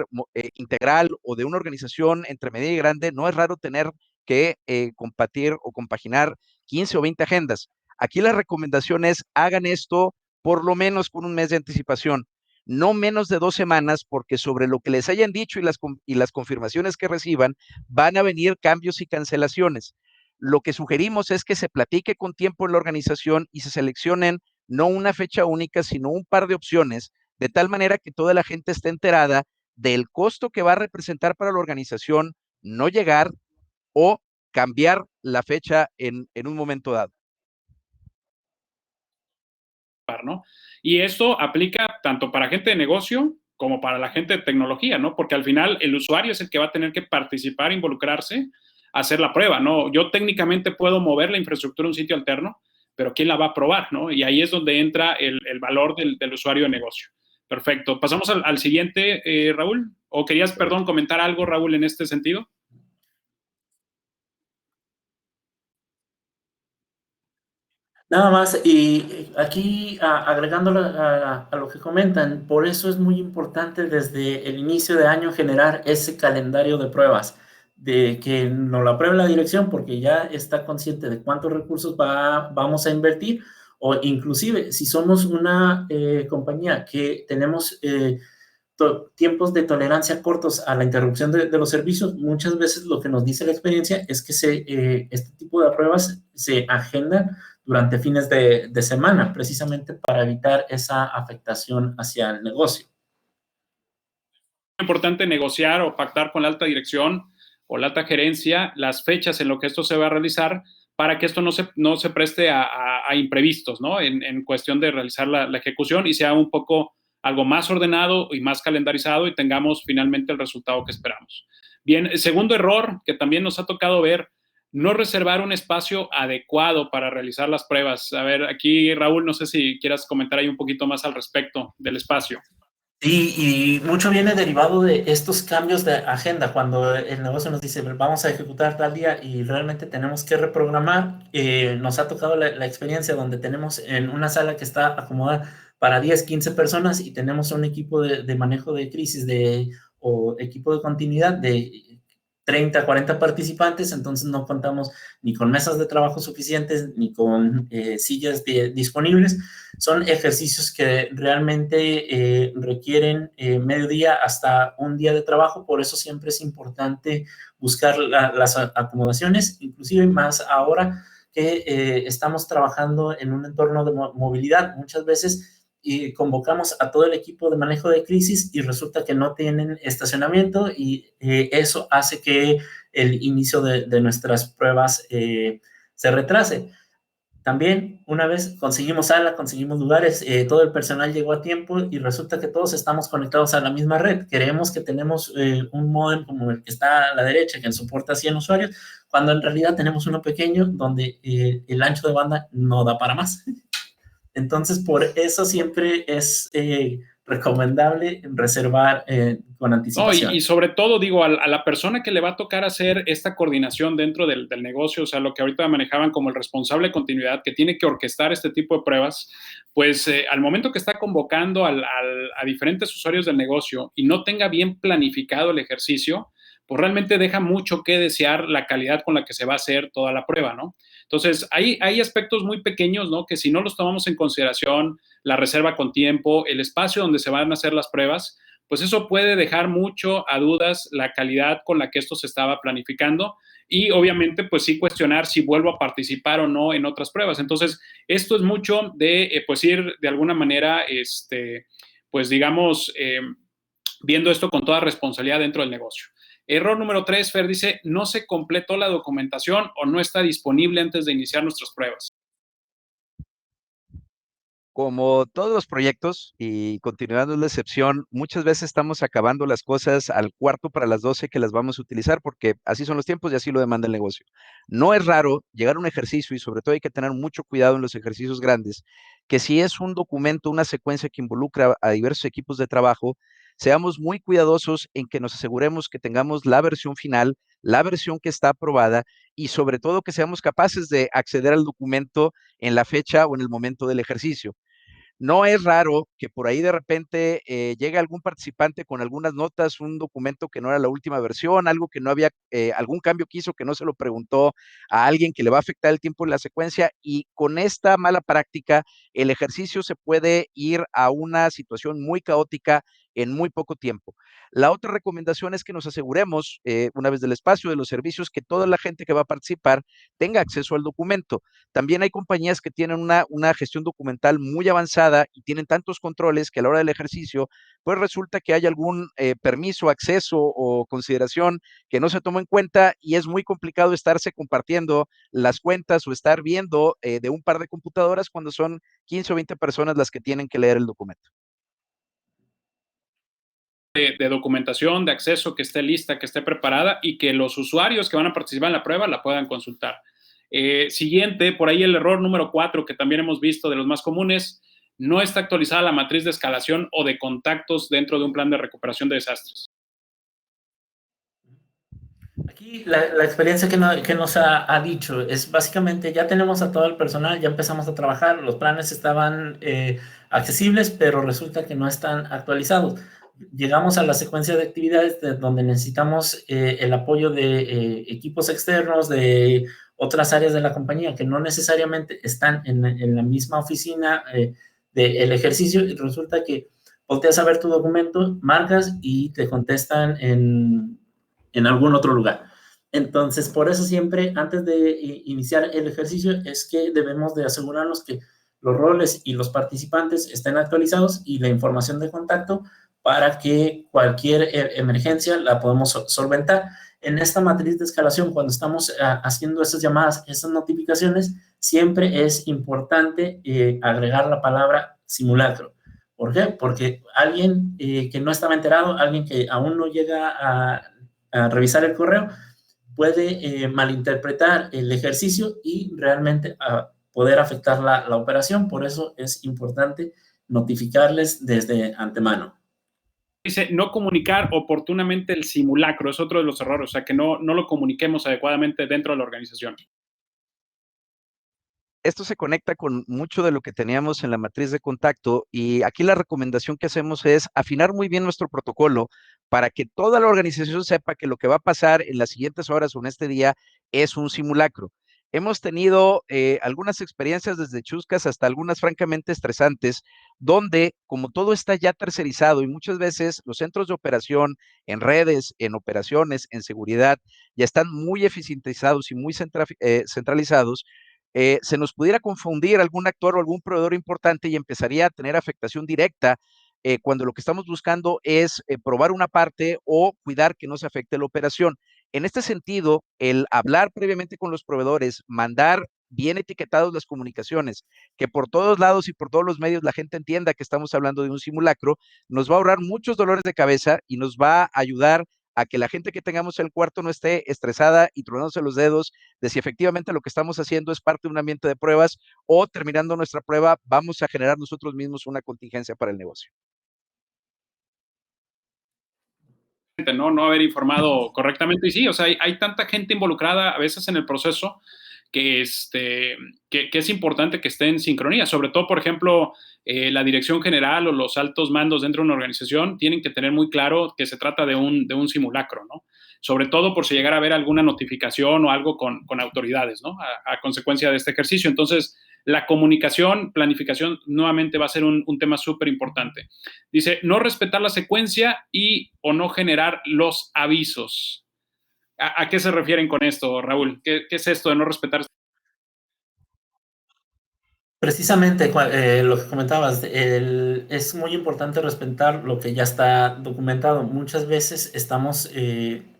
integral o de una organización entre media y grande, no es raro tener que compartir o compaginar 15 o 20 agendas. Aquí la recomendación es hagan esto por lo menos con un mes de anticipación, no menos de 2 semanas, porque sobre lo que les hayan dicho y las confirmaciones que reciban, van a venir cambios y cancelaciones. Lo que sugerimos es que se platique con tiempo en la organización y se seleccionen no una fecha única, sino un par de opciones, de tal manera que toda la gente esté enterada del costo que va a representar para la organización no llegar o cambiar la fecha en un momento dado. ¿No? Y esto aplica tanto para gente de negocio como para la gente de tecnología, ¿no? Porque al final el usuario es el que va a tener que participar, involucrarse, hacer la prueba, ¿no? Yo técnicamente puedo mover la infraestructura a un sitio alterno, pero ¿quién la va a probar, no? Y ahí es donde entra el valor del usuario de negocio. Perfecto. Pasamos al siguiente, Raúl. ¿O querías, perdón, comentar algo, Raúl, en este sentido? Nada más, y aquí agregándolo a lo que comentan, por eso es muy importante desde el inicio de año generar ese calendario de pruebas, de que nos lo apruebe la dirección porque ya está consciente de cuántos recursos vamos a invertir, o inclusive si somos una compañía que tenemos tiempos de tolerancia cortos a la interrupción de los servicios, muchas veces lo que nos dice la experiencia es que este tipo de pruebas se agendan durante fines de semana, precisamente para evitar esa afectación hacia el negocio. Es importante negociar o pactar con la alta dirección o la alta gerencia las fechas en lo que esto se va a realizar para que esto no se preste a imprevistos, ¿no? En cuestión de realizar la ejecución y sea un poco algo más ordenado y más calendarizado y tengamos finalmente el resultado que esperamos. Bien, el segundo error que también nos ha tocado ver, no reservar un espacio adecuado para realizar las pruebas. A ver, aquí Raúl, no sé si quieras comentar ahí un poquito más al respecto del espacio. Sí, y mucho viene derivado de estos cambios de agenda, cuando el negocio nos dice, vamos a ejecutar tal día y realmente tenemos que reprogramar. Nos ha tocado la experiencia donde tenemos en una sala que está acomodada para 10, 15 personas y tenemos un equipo de manejo de crisis o equipo de continuidad de 30, 40 participantes, entonces no contamos ni con mesas de trabajo suficientes, ni con sillas disponibles. Son ejercicios que realmente requieren medio día hasta un día de trabajo, por eso siempre es importante buscar las acomodaciones, inclusive más ahora que estamos trabajando en un entorno de movilidad. Muchas veces convocamos a todo el equipo de manejo de crisis y resulta que no tienen estacionamiento y eso hace que el inicio de nuestras pruebas se retrase. También, una vez conseguimos sala, conseguimos lugares, todo el personal llegó a tiempo y resulta que todos estamos conectados a la misma red. Creemos que tenemos un módem como el que está a la derecha, que soporta 100 usuarios, cuando en realidad tenemos uno pequeño donde el ancho de banda no da para más. Entonces, por eso siempre es recomendable reservar con anticipación. No, y sobre todo, digo, a la persona que le va a tocar hacer esta coordinación dentro del negocio, o sea, lo que ahorita manejaban como el responsable de continuidad, que tiene que orquestar este tipo de pruebas, pues al momento que está convocando a diferentes usuarios del negocio y no tenga bien planificado el ejercicio, pues realmente deja mucho que desear la calidad con la que se va a hacer toda la prueba, ¿no? Entonces, hay aspectos muy pequeños, ¿no? Que si no los tomamos en consideración, la reserva con tiempo, el espacio donde se van a hacer las pruebas, pues eso puede dejar mucho a dudas la calidad con la que esto se estaba planificando y obviamente pues sí cuestionar si vuelvo a participar o no en otras pruebas. Entonces, esto es mucho de pues ir de alguna manera, pues digamos, viendo esto con toda responsabilidad dentro del negocio. Error número 3, Fer dice, no se completó la documentación o no está disponible antes de iniciar nuestras pruebas. Como todos los proyectos, y continuando la excepción, muchas veces estamos acabando las cosas al cuarto para las 12 que las vamos a utilizar, porque así son los tiempos y así lo demanda el negocio. No es raro llegar a un ejercicio, y sobre todo hay que tener mucho cuidado en los ejercicios grandes, que si es un documento, una secuencia que involucra a diversos equipos de trabajo, seamos muy cuidadosos en que nos aseguremos que tengamos la versión final, la versión que está aprobada, y sobre todo que seamos capaces de acceder al documento en la fecha o en el momento del ejercicio. No es raro que por ahí de repente llegue algún participante con algunas notas, un documento que no era la última versión, algo que no había, algún cambio que hizo que no se lo preguntó a alguien que le va a afectar el tiempo en la secuencia, y con esta mala práctica el ejercicio se puede ir a una situación muy caótica en muy poco tiempo. La otra recomendación es que nos aseguremos, una vez del espacio, de los servicios, que toda la gente que va a participar tenga acceso al documento. También hay compañías que tienen una gestión documental muy avanzada y tienen tantos controles que a la hora del ejercicio, pues resulta que hay algún permiso, acceso o consideración que no se toma en cuenta y es muy complicado estarse compartiendo las cuentas o estar viendo de un par de computadoras cuando son 15 o 20 personas las que tienen que leer el documento. De documentación, de acceso, que esté lista, que esté preparada y que los usuarios que van a participar en la prueba la puedan consultar. Siguiente, por ahí el error número 4, que también hemos visto de los más comunes, no está actualizada la matriz de escalación o de contactos dentro de un plan de recuperación de desastres. Aquí la experiencia que nos ha dicho es básicamente ya tenemos a todo el personal, ya empezamos a trabajar, los planes estaban accesibles, pero resulta que no están actualizados. Llegamos a la secuencia de actividades donde necesitamos el apoyo de equipos externos, de otras áreas de la compañía que no necesariamente están en la misma oficina del ejercicio, y resulta que volteas a ver tu documento, marcas y te contestan en algún otro lugar. Entonces, por eso siempre, antes de iniciar el ejercicio, es que debemos de asegurarnos que los roles y los participantes estén actualizados y la información de contacto para que cualquier emergencia la podemos solventar. en esta matriz de escalación, cuando estamos haciendo esas llamadas, esas notificaciones, siempre es importante agregar la palabra simulacro. ¿Por qué? Porque alguien que no estaba enterado, alguien que aún no llega a revisar el correo, puede malinterpretar el ejercicio y realmente poder afectar la operación. Por eso es importante notificarles desde antemano. Dice, no comunicar oportunamente el simulacro, es otro de los errores, o sea, que no lo comuniquemos adecuadamente dentro de la organización. Esto se conecta con mucho de lo que teníamos en la matriz de contacto y aquí la recomendación que hacemos es afinar muy bien nuestro protocolo para que toda la organización sepa que lo que va a pasar en las siguientes horas o en este día es un simulacro. Hemos tenido algunas experiencias desde chuscas hasta algunas francamente estresantes, donde como todo está ya tercerizado y muchas veces los centros de operación en redes, en operaciones, en seguridad, ya están muy eficientizados y muy centralizados, se nos pudiera confundir algún actor o algún proveedor importante y empezaría a tener afectación directa cuando lo que estamos buscando es probar una parte o cuidar que no se afecte la operación. En este sentido, el hablar previamente con los proveedores, mandar bien etiquetados las comunicaciones, que por todos lados y por todos los medios la gente entienda que estamos hablando de un simulacro, nos va a ahorrar muchos dolores de cabeza y nos va a ayudar a que la gente que tengamos en el cuarto no esté estresada y tronándose los dedos de si efectivamente lo que estamos haciendo es parte de un ambiente de pruebas o terminando nuestra prueba vamos a generar nosotros mismos una contingencia para el negocio. No haber informado correctamente. Y sí, o sea, hay tanta gente involucrada a veces en el proceso que es importante que esté en sincronía. Sobre todo, por ejemplo, la dirección general o los altos mandos dentro de una organización tienen que tener muy claro que se trata de un simulacro, ¿no? Sobre todo por si llegara a haber alguna notificación o algo con autoridades, ¿no? A consecuencia de este ejercicio. Entonces, la comunicación, planificación, nuevamente va a ser un tema súper importante. Dice, no respetar la secuencia y o no generar los avisos. ¿A qué se refieren con esto, Raúl? ¿Qué es esto de no respetar? Precisamente lo que comentabas, es muy importante respetar lo que ya está documentado. Muchas veces estamos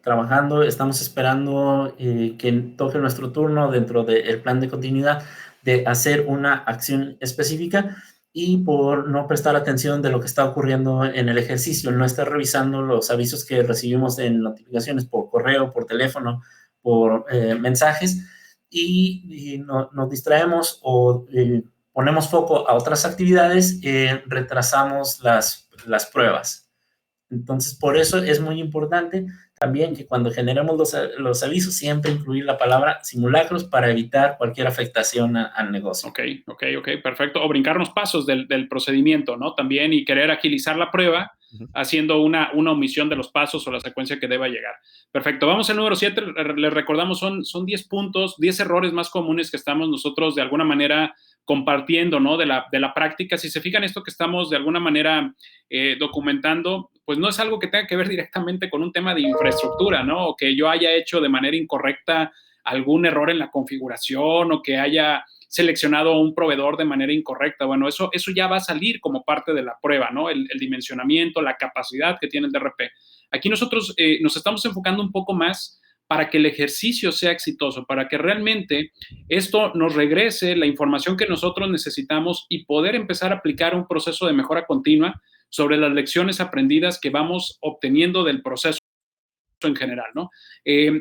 trabajando, estamos esperando que toque nuestro turno dentro del plan de continuidad de hacer una acción específica y por no prestar atención de lo que está ocurriendo en el ejercicio, no estar revisando los avisos que recibimos en notificaciones por correo, por teléfono, por mensajes y nos distraemos o ponemos foco a otras actividades, retrasamos las pruebas. Entonces, por eso es muy importante también que cuando generemos los avisos, siempre incluir la palabra simulacros para evitar cualquier afectación al negocio. Ok, perfecto. O brincarnos pasos del procedimiento, ¿no? También y querer agilizar la prueba haciendo una omisión de los pasos o la secuencia que deba llegar. Perfecto. Vamos al número 7. Les recordamos, son 10 puntos, 10 errores más comunes que estamos nosotros de alguna manera compartiendo, ¿no? De la práctica. Si se fijan, esto que estamos de alguna manera documentando, pues no es algo que tenga que ver directamente con un tema de infraestructura, ¿no? O que yo haya hecho de manera incorrecta algún error en la configuración o que haya seleccionado un proveedor de manera incorrecta. Bueno, eso ya va a salir como parte de la prueba, ¿no? El dimensionamiento, la capacidad que tiene el DRP. Aquí nosotros nos estamos enfocando un poco más para que el ejercicio sea exitoso, para que realmente esto nos regrese la información que nosotros necesitamos y poder empezar a aplicar un proceso de mejora continua sobre las lecciones aprendidas que vamos obteniendo del proceso en general, ¿no?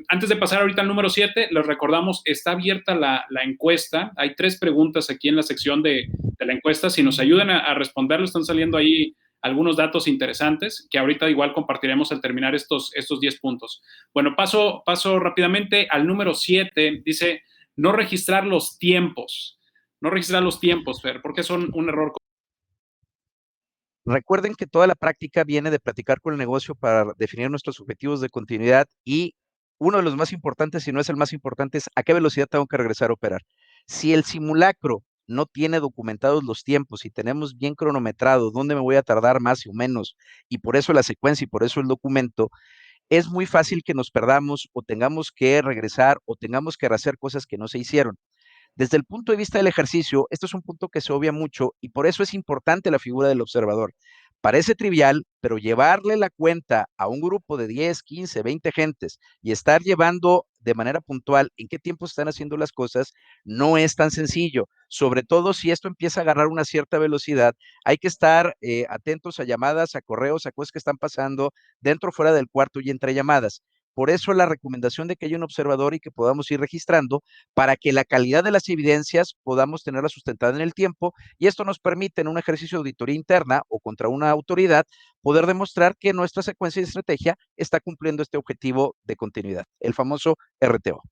Antes de pasar ahorita al número 7, les recordamos, está abierta la encuesta. Hay 3 preguntas aquí en la sección de la encuesta. Si nos ayudan a responderlo, están saliendo ahí algunos datos interesantes que ahorita igual compartiremos al terminar estos 10 puntos. Bueno, paso rápidamente al número 7. Dice, no registrar los tiempos. No registrar los tiempos, Fer, porque son un error. Recuerden que toda la práctica viene de platicar con el negocio para definir nuestros objetivos de continuidad y uno de los más importantes, si no es el más importante, es a qué velocidad tengo que regresar a operar. Si el simulacro no tiene documentados los tiempos y tenemos bien cronometrado dónde me voy a tardar más o menos, y por eso la secuencia y por eso el documento, es muy fácil que nos perdamos o tengamos que regresar o tengamos que hacer cosas que no se hicieron. Desde el punto de vista del ejercicio, esto es un punto que se obvia mucho y por eso es importante la figura del observador, Parece trivial, pero llevarle la cuenta a un grupo de 10, 15, 20 gentes y estar llevando de manera puntual en qué tiempo están haciendo las cosas no es tan sencillo. Sobre todo si esto empieza a agarrar una cierta velocidad, hay que estar atentos a llamadas, a correos, a cosas que están pasando dentro, fuera del cuarto y entre llamadas. Por eso la recomendación de que haya un observador y que podamos ir registrando para que la calidad de las evidencias podamos tenerla sustentada en el tiempo, y esto nos permite en un ejercicio de auditoría interna o contra una autoridad poder demostrar que nuestra secuencia de estrategia está cumpliendo este objetivo de continuidad, el famoso RTO.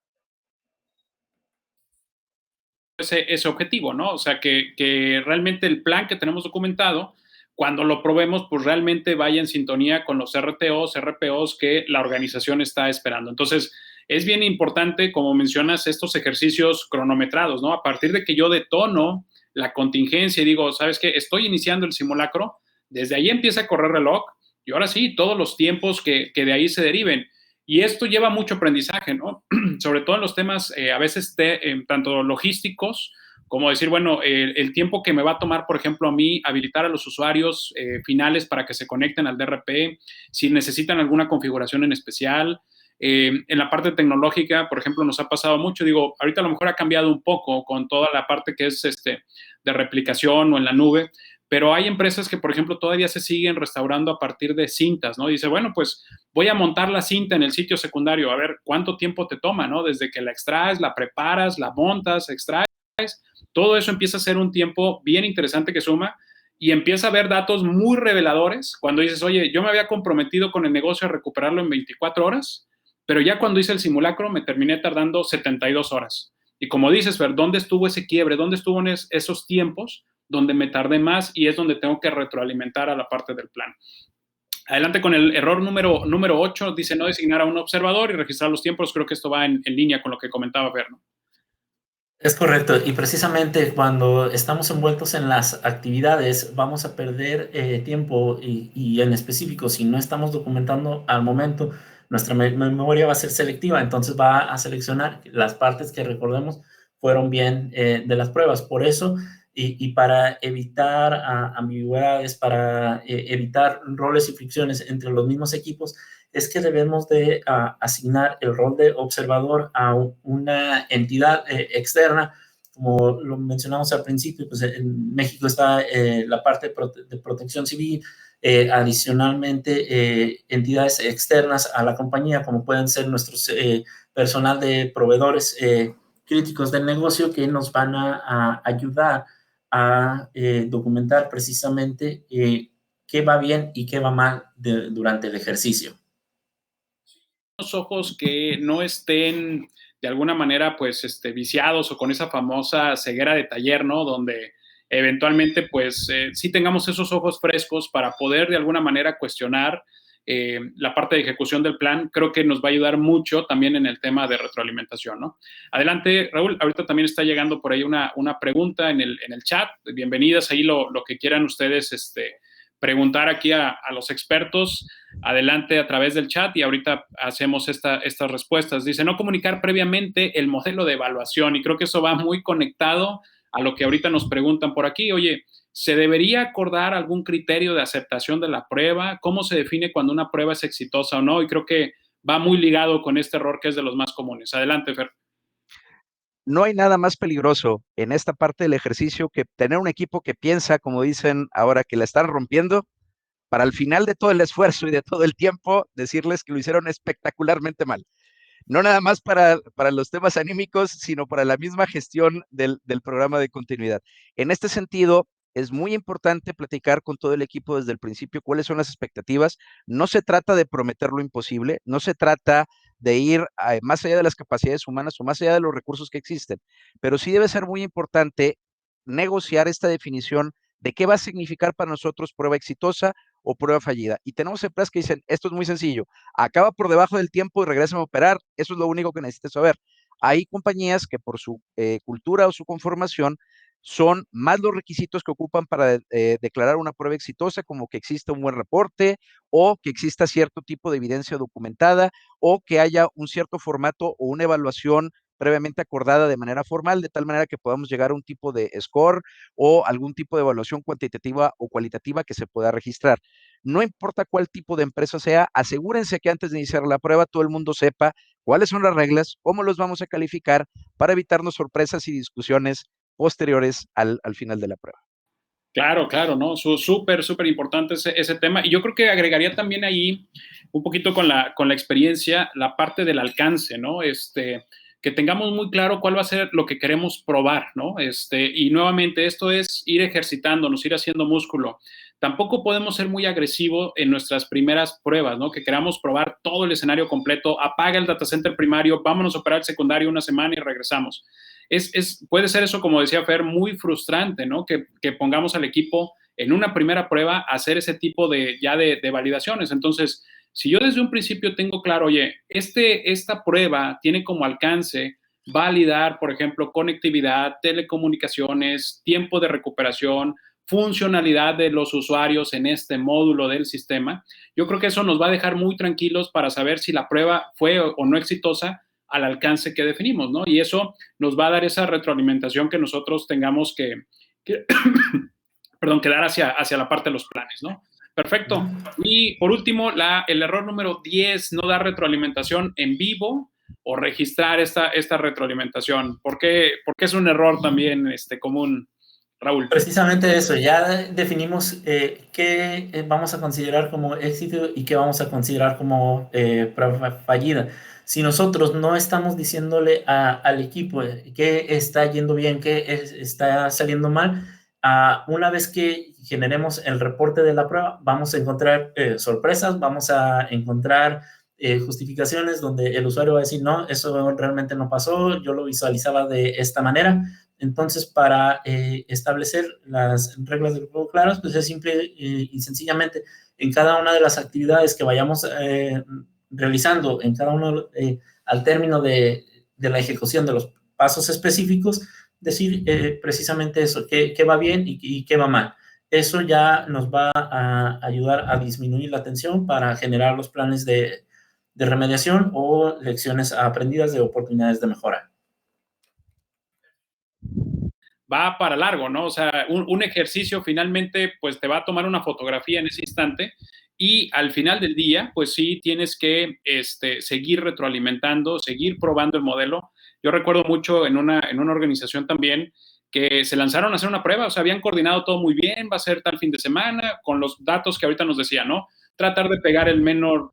Ese objetivo, ¿no? O sea, que realmente el plan que tenemos documentado, cuando lo probemos, pues realmente vaya en sintonía con los RTOs, RPOs que la organización está esperando. Entonces, es bien importante, como mencionas, estos ejercicios cronometrados, ¿no? A partir de que yo detono la contingencia y digo, ¿sabes qué? Estoy iniciando el simulacro, desde ahí empieza a correr reloj y ahora sí, todos los tiempos que de ahí se deriven. Y esto lleva mucho aprendizaje, ¿no? Sobre todo en los temas a veces tanto logísticos, como decir, bueno, el tiempo que me va a tomar, por ejemplo, a mí habilitar a los usuarios finales para que se conecten al DRP, si necesitan alguna configuración en especial. En la parte tecnológica, por ejemplo, nos ha pasado mucho, digo, ahorita a lo mejor ha cambiado un poco con toda la parte que es de replicación o en la nube, pero hay empresas que, por ejemplo, todavía se siguen restaurando a partir de cintas, ¿no? Dice, bueno, pues voy a montar la cinta en el sitio secundario, a ver cuánto tiempo te toma, ¿no? Desde que la extraes, la preparas, la montas, extraes, todo eso empieza a ser un tiempo bien interesante que suma y empieza a ver datos muy reveladores cuando dices, oye, yo me había comprometido con el negocio a recuperarlo en 24 horas, pero ya cuando hice el simulacro me terminé tardando 72 horas. Y como dices, Fer, ¿dónde estuvo ese quiebre? ¿Dónde estuvo en esos tiempos donde me tardé más y es donde tengo que retroalimentar a la parte del plan? Adelante con el error número 8, dice no designar a un observador y registrar los tiempos. Creo que esto va en línea con lo que comentaba Fer, ¿no? Es correcto, y precisamente cuando estamos envueltos en las actividades vamos a perder tiempo y en específico si no estamos documentando al momento, nuestra memoria va a ser selectiva, entonces va a seleccionar las partes que recordemos fueron bien de las pruebas. Por eso, y para evitar ambigüedades, para evitar roles y fricciones entre los mismos equipos, es que debemos de asignar el rol de observador a una entidad externa. Como lo mencionamos al principio, pues en México está la parte de protección civil, adicionalmente entidades externas a la compañía, como pueden ser nuestros personal de proveedores críticos del negocio, que nos van a ayudar a documentar precisamente qué va bien y qué va mal durante el ejercicio. Ojos que no estén de alguna manera pues viciados o con esa famosa ceguera de taller, ¿no? Donde eventualmente pues sí tengamos esos ojos frescos para poder de alguna manera cuestionar la parte de ejecución del plan. Creo que nos va a ayudar mucho también en el tema de retroalimentación, ¿no? Adelante, Raúl, ahorita también está llegando por ahí una pregunta en el chat. Bienvenidas ahí lo que quieran ustedes preguntar aquí a los expertos, adelante a través del chat y ahorita hacemos estas respuestas. Dice, no comunicar previamente el modelo de evaluación, y creo que eso va muy conectado a lo que ahorita nos preguntan por aquí. Oye, ¿se debería acordar algún criterio de aceptación de la prueba? ¿Cómo se define cuando una prueba es exitosa o no? Y creo que va muy ligado con este error que es de los más comunes. Adelante, Fer. No hay nada más peligroso en esta parte del ejercicio que tener un equipo que piensa, como dicen ahora, que la están rompiendo, para al final de todo el esfuerzo y de todo el tiempo decirles que lo hicieron espectacularmente mal. No nada más para los temas anímicos, sino para la misma gestión del programa de continuidad. En este sentido, es muy importante platicar con todo el equipo desde el principio cuáles son las expectativas. No se trata de prometer lo imposible, no se trata de ir más allá de las capacidades humanas o más allá de los recursos que existen, pero sí debe ser muy importante negociar esta definición de qué va a significar para nosotros prueba exitosa o prueba fallida. Y tenemos empresas que dicen, esto es muy sencillo, acaba por debajo del tiempo y regresa a operar, eso es lo único que necesitas saber. Hay compañías que por su cultura o su conformación son más los requisitos que ocupan para declarar una prueba exitosa, como que exista un buen reporte o que exista cierto tipo de evidencia documentada o que haya un cierto formato o una evaluación previamente acordada de manera formal, de tal manera que podamos llegar a un tipo de score o algún tipo de evaluación cuantitativa o cualitativa que se pueda registrar. No importa cuál tipo de empresa sea, asegúrense que antes de iniciar la prueba todo el mundo sepa cuáles son las reglas, cómo los vamos a calificar para evitarnos sorpresas y discusiones posteriores al final de la prueba. Claro, claro, ¿no? Súper, súper importante ese tema. Y yo creo que agregaría también ahí, un poquito con la experiencia, la parte del alcance, ¿no? Que tengamos muy claro cuál va a ser lo que queremos probar, ¿no? Y nuevamente, esto es ir ejercitándonos, ir haciendo músculo. Tampoco podemos ser muy agresivos en nuestras primeras pruebas, ¿no? Que queramos probar todo el escenario completo, apaga el data center primario, vámonos a operar el secundario una semana y regresamos. Puede ser eso, como decía Fer, muy frustrante, ¿no? Que pongamos al equipo en una primera prueba a hacer ese tipo de validaciones. Entonces, si yo desde un principio tengo claro, oye, esta prueba tiene como alcance validar, por ejemplo, conectividad, telecomunicaciones, tiempo de recuperación, funcionalidad de los usuarios en este módulo del sistema, yo creo que eso nos va a dejar muy tranquilos para saber si la prueba fue o no exitosa al alcance que definimos, ¿no? Y eso nos va a dar esa retroalimentación que nosotros tengamos que dar hacia la parte de los planes, ¿no? Perfecto. Y por último, el error número 10, no dar retroalimentación en vivo o registrar esta retroalimentación. ¿Por qué es un error también común, Raúl? Precisamente eso, ya definimos qué vamos a considerar como éxito y qué vamos a considerar como prueba fallida. Si nosotros no estamos diciéndole al equipo qué está yendo bien, qué está saliendo mal, una vez que generemos el reporte de la prueba, vamos a encontrar sorpresas, vamos a encontrar justificaciones donde el usuario va a decir, no, eso realmente no pasó, yo lo visualizaba de esta manera. Entonces, para establecer las reglas del juego claras, pues es simple y sencillamente en cada una de las actividades que vayamos realizando, en cada uno, al término de la ejecución de los pasos específicos, decir precisamente eso, qué va bien y qué va mal. Eso ya nos va a ayudar a disminuir la tensión para generar los planes de remediación o lecciones aprendidas de oportunidades de mejora. Va para largo, ¿no? O sea, un ejercicio finalmente, pues te va a tomar una fotografía en ese instante y al final del día, pues sí, tienes que seguir retroalimentando, seguir probando el modelo. Yo recuerdo mucho en una organización también que se lanzaron a hacer una prueba, o sea, habían coordinado todo muy bien, va a ser tal fin de semana, con los datos que ahorita nos decía, ¿no? Tratar de pegar el menor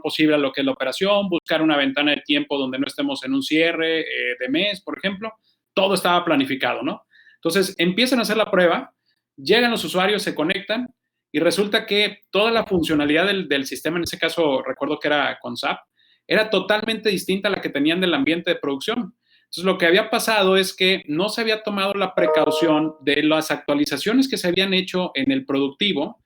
posible a lo que es la operación, buscar una ventana de tiempo donde no estemos en un cierre de mes, por ejemplo. Todo estaba planificado, ¿no? Entonces, empiezan a hacer la prueba, llegan los usuarios, se conectan y resulta que toda la funcionalidad del sistema, en ese caso recuerdo que era con SAP, era totalmente distinta a la que tenían del ambiente de producción. Entonces, lo que había pasado es que no se había tomado la precaución de las actualizaciones que se habían hecho en el productivo,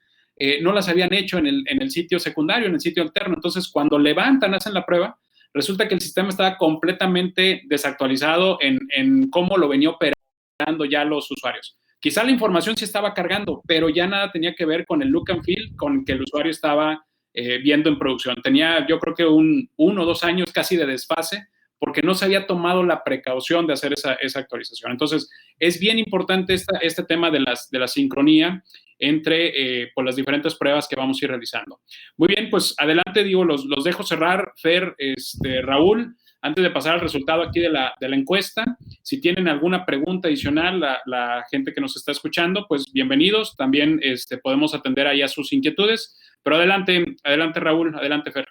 no las habían hecho en el sitio secundario, en el sitio alterno. Entonces, cuando levantan, hacen la prueba, resulta que el sistema estaba completamente desactualizado en cómo lo venía operando ya los usuarios. Quizá la información sí estaba cargando, pero ya nada tenía que ver con el look and feel con que el usuario estaba viendo en producción. Tenía, yo creo que 1 o 2 años casi de desfase, porque no se había tomado la precaución de hacer esa actualización. Entonces, es bien importante este tema de la sincronía entre pues, las diferentes pruebas que vamos a ir realizando. Muy bien, pues adelante, digo, los dejo cerrar, Fer, Raúl, antes de pasar al resultado aquí de la encuesta. Si tienen alguna pregunta adicional, la gente que nos está escuchando, pues bienvenidos. También podemos atender ahí a sus inquietudes. Pero adelante, Raúl, adelante, Fer.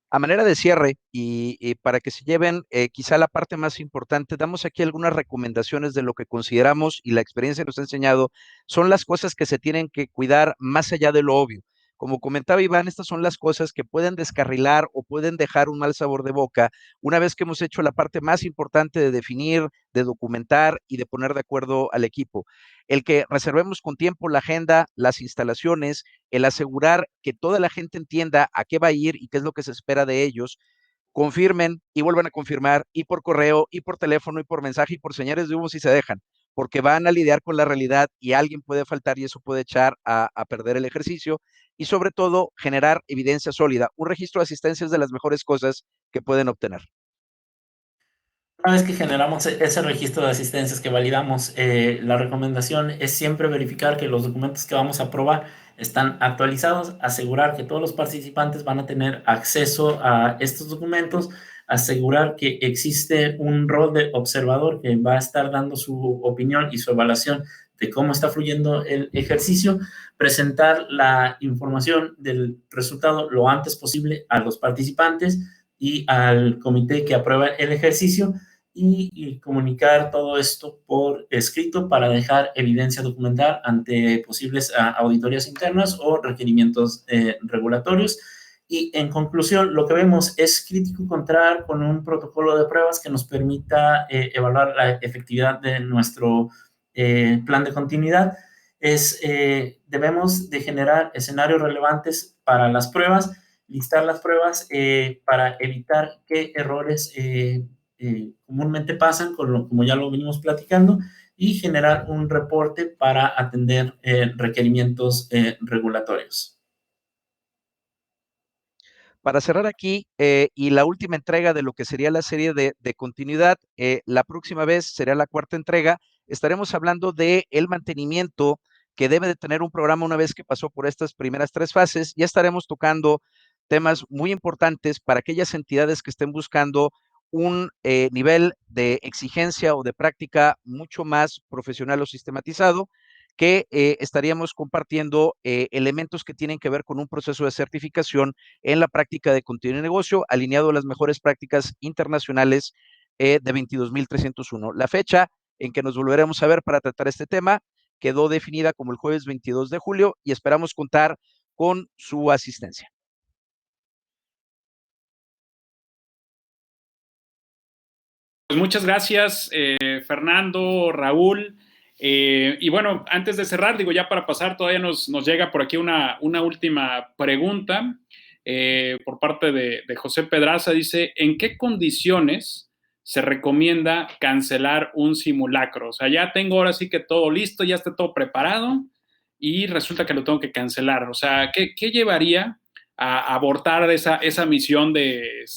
A manera de cierre y para que se lleven quizá la parte más importante, damos aquí algunas recomendaciones de lo que consideramos y la experiencia nos ha enseñado son las cosas que se tienen que cuidar más allá de lo obvio. Como comentaba Iván, estas son las cosas que pueden descarrilar o pueden dejar un mal sabor de boca una vez que hemos hecho la parte más importante de definir, de documentar y de poner de acuerdo al equipo. El que reservemos con tiempo la agenda, las instalaciones, el asegurar que toda la gente entienda a qué va a ir y qué es lo que se espera de ellos, confirmen y vuelvan a confirmar y por correo y por teléfono y por mensaje y por señales de humo si se dejan, porque van a lidiar con la realidad y alguien puede faltar y eso puede echar a perder el ejercicio y sobre todo generar evidencia sólida. Un registro de asistencia es de las mejores cosas que pueden obtener. Una vez que generamos ese registro de asistencias que validamos, la recomendación es siempre verificar que los documentos que vamos a aprobar están actualizados, asegurar que todos los participantes van a tener acceso a estos documentos, asegurar que existe un rol de observador que va a estar dando su opinión y su evaluación de cómo está fluyendo el ejercicio, presentar la información del resultado lo antes posible a los participantes y al comité que aprueba el ejercicio, y comunicar todo esto por escrito para dejar evidencia documental ante posibles auditorías internas o requerimientos regulatorios. Y en conclusión, lo que vemos es crítico contar con un protocolo de pruebas que nos permita evaluar la efectividad de nuestro plan de continuidad. Debemos de generar escenarios relevantes para las pruebas, listar las pruebas para evitar que errores comúnmente pasan, como ya lo venimos platicando, y generar un reporte para atender requerimientos regulatorios. Para cerrar aquí, y la última entrega de lo que sería la serie de continuidad, la próxima vez será la cuarta entrega, estaremos hablando de el mantenimiento que debe de tener un programa una vez que pasó por estas primeras 3 fases. Ya estaremos tocando temas muy importantes para aquellas entidades que estén buscando un nivel de exigencia o de práctica mucho más profesional o sistematizado, que estaríamos compartiendo elementos que tienen que ver con un proceso de certificación en la práctica de continuidad de negocio, alineado a las mejores prácticas internacionales de 22.301. La fecha en que nos volveremos a ver para tratar este tema quedó definida como el jueves 22 de julio y esperamos contar con su asistencia. Pues muchas gracias, Fernando, Raúl. Y bueno, antes de cerrar, digo, ya para pasar, todavía nos llega por aquí una última pregunta por parte de José Pedraza. Dice, ¿en qué condiciones se recomienda cancelar un simulacro? O sea, ya tengo ahora sí que todo listo, ya está todo preparado y resulta que lo tengo que cancelar. O sea, ¿qué llevaría a abortar esa misión de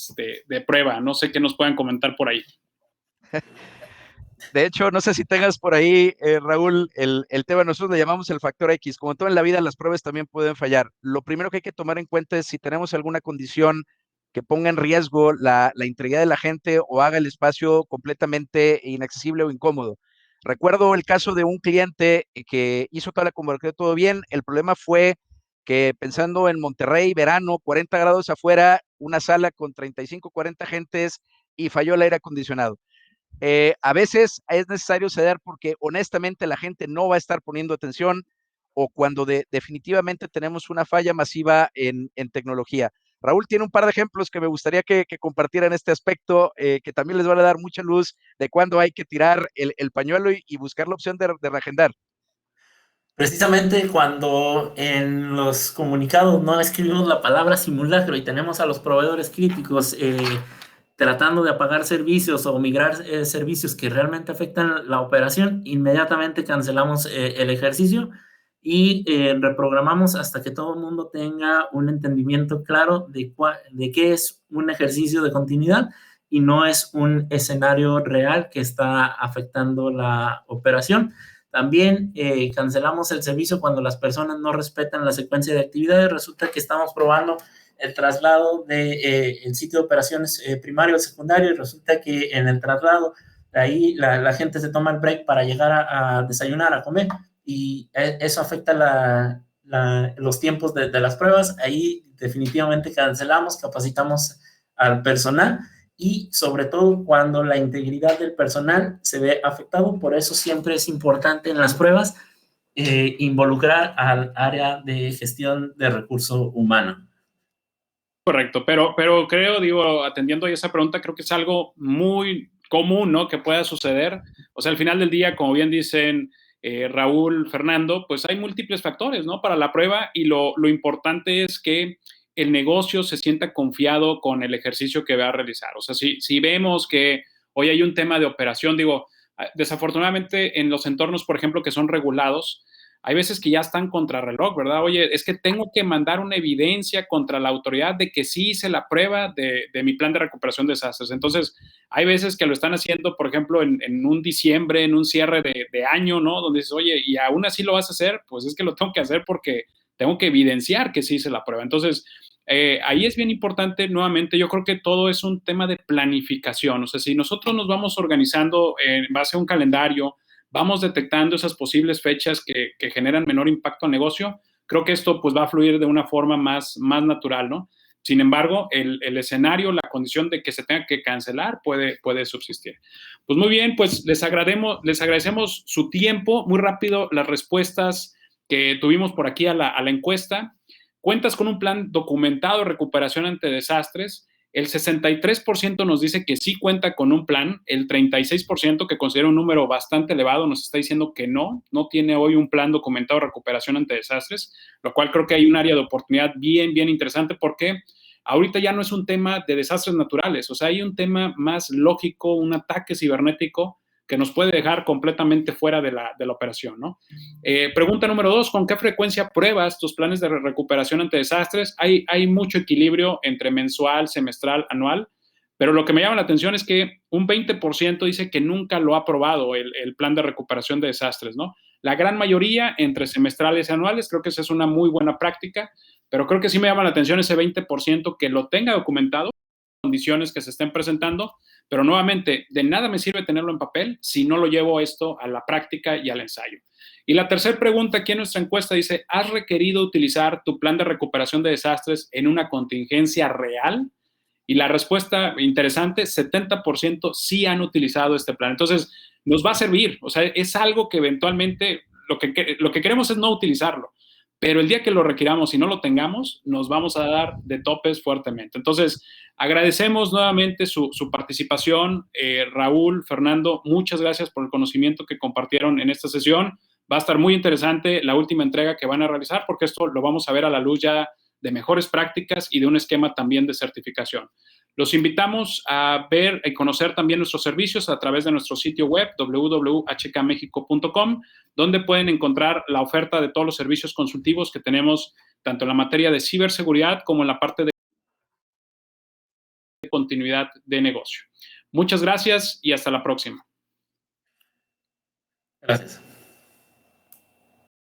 prueba? No sé qué nos puedan comentar por ahí. De hecho, no sé si tengas por ahí, Raúl, el tema, nosotros le llamamos el factor X. Como todo en la vida, las pruebas también pueden fallar. Lo primero que hay que tomar en cuenta es si tenemos alguna condición que ponga en riesgo la integridad de la gente o haga el espacio completamente inaccesible o incómodo. Recuerdo el caso de un cliente que hizo toda la convocatoria, todo bien. El problema fue que pensando en Monterrey, verano, 40 grados afuera, una sala con 35, 40 gentes y falló el aire acondicionado. A veces es necesario ceder porque honestamente la gente no va a estar poniendo atención o cuando definitivamente tenemos una falla masiva en tecnología. Raúl tiene un par de ejemplos que me gustaría que compartieran este aspecto, que también les van a dar mucha luz de cuándo hay que tirar el pañuelo y buscar la opción de reagendar. Precisamente cuando en los comunicados no escribimos la palabra simulacro y tenemos a los proveedores críticos tratando de apagar servicios o migrar servicios que realmente afectan la operación, inmediatamente cancelamos el ejercicio y reprogramamos hasta que todo el mundo tenga un entendimiento claro de qué es un ejercicio de continuidad y no es un escenario real que está afectando la operación. También cancelamos el servicio cuando las personas no respetan la secuencia de actividades. Resulta que estamos probando el traslado del sitio de operaciones primario o secundario y resulta que en el traslado de ahí la gente se toma el break para llegar a desayunar, a comer y eso afecta los tiempos de las pruebas. Ahí definitivamente cancelamos, capacitamos al personal y sobre todo cuando la integridad del personal se ve afectado. Por eso siempre es importante en las pruebas involucrar al área de gestión de recurso humano. Correcto, pero creo, digo, atendiendo a esa pregunta, creo que es algo muy común, ¿no? Que pueda suceder. O sea, al final del día, como bien dicen Raúl, Fernando, pues hay múltiples factores, ¿no? Para la prueba y lo importante es que el negocio se sienta confiado con el ejercicio que va a realizar. O sea, si vemos que hoy hay un tema de operación, digo, desafortunadamente en los entornos, por ejemplo, que son regulados, hay veces que ya están contrarreloj, ¿verdad? Oye, es que tengo que mandar una evidencia contra la autoridad de que sí hice la prueba de mi plan de recuperación de desastres. Entonces, hay veces que lo están haciendo, por ejemplo, en un diciembre, en un cierre de año, ¿no? Donde dices, oye, y aún así lo vas a hacer, pues es que lo tengo que hacer porque tengo que evidenciar que sí hice la prueba. Entonces, ahí es bien importante, nuevamente, yo creo que todo es un tema de planificación. O sea, si nosotros nos vamos organizando en base a un calendario, vamos detectando esas posibles fechas que generan menor impacto al negocio, creo que esto pues va a fluir de una forma más natural, ¿no? Sin embargo, el escenario, la condición de que se tenga que cancelar puede subsistir. Pues muy bien, pues les agradecemos su tiempo. Muy rápido las respuestas que tuvimos por aquí a la encuesta. ¿Cuentas con un plan documentado de recuperación ante desastres? El 63% nos dice que sí cuenta con un plan, el 36%, que considera un número bastante elevado, nos está diciendo que no tiene hoy un plan documentado de recuperación ante desastres, lo cual creo que hay un área de oportunidad bien interesante porque ahorita ya no es un tema de desastres naturales, o sea, hay un tema más lógico, un ataque cibernético que nos puede dejar completamente fuera de la operación, ¿no? Pregunta número 2, ¿con qué frecuencia pruebas tus planes de recuperación ante desastres? Hay mucho equilibrio entre mensual, semestral, anual, pero lo que me llama la atención es que un 20% dice que nunca lo ha probado el plan de recuperación de desastres, ¿no? La gran mayoría entre semestrales y anuales, creo que esa es una muy buena práctica, pero creo que sí me llama la atención ese 20% que lo tenga documentado, condiciones que se estén presentando, pero nuevamente, de nada me sirve tenerlo en papel si no lo llevo esto a la práctica y al ensayo. Y la tercera pregunta aquí en nuestra encuesta dice, ¿has requerido utilizar tu plan de recuperación de desastres en una contingencia real? Y la respuesta interesante, 70% sí han utilizado este plan. Entonces, nos va a servir, o sea, es algo que eventualmente lo que queremos es no utilizarlo, pero el día que lo requiramos y no lo tengamos, nos vamos a dar de topes fuertemente. Entonces, agradecemos nuevamente su participación. Raúl, Fernando, muchas gracias por el conocimiento que compartieron en esta sesión. Va a estar muy interesante la última entrega que van a realizar porque esto lo vamos a ver a la luz ya de mejores prácticas y de un esquema también de certificación. Los invitamos a ver y conocer también nuestros servicios a través de nuestro sitio web www.hkmexico.com, donde pueden encontrar la oferta de todos los servicios consultivos que tenemos tanto en la materia de ciberseguridad como en la parte de continuidad de negocio. Muchas gracias y hasta la próxima. Gracias.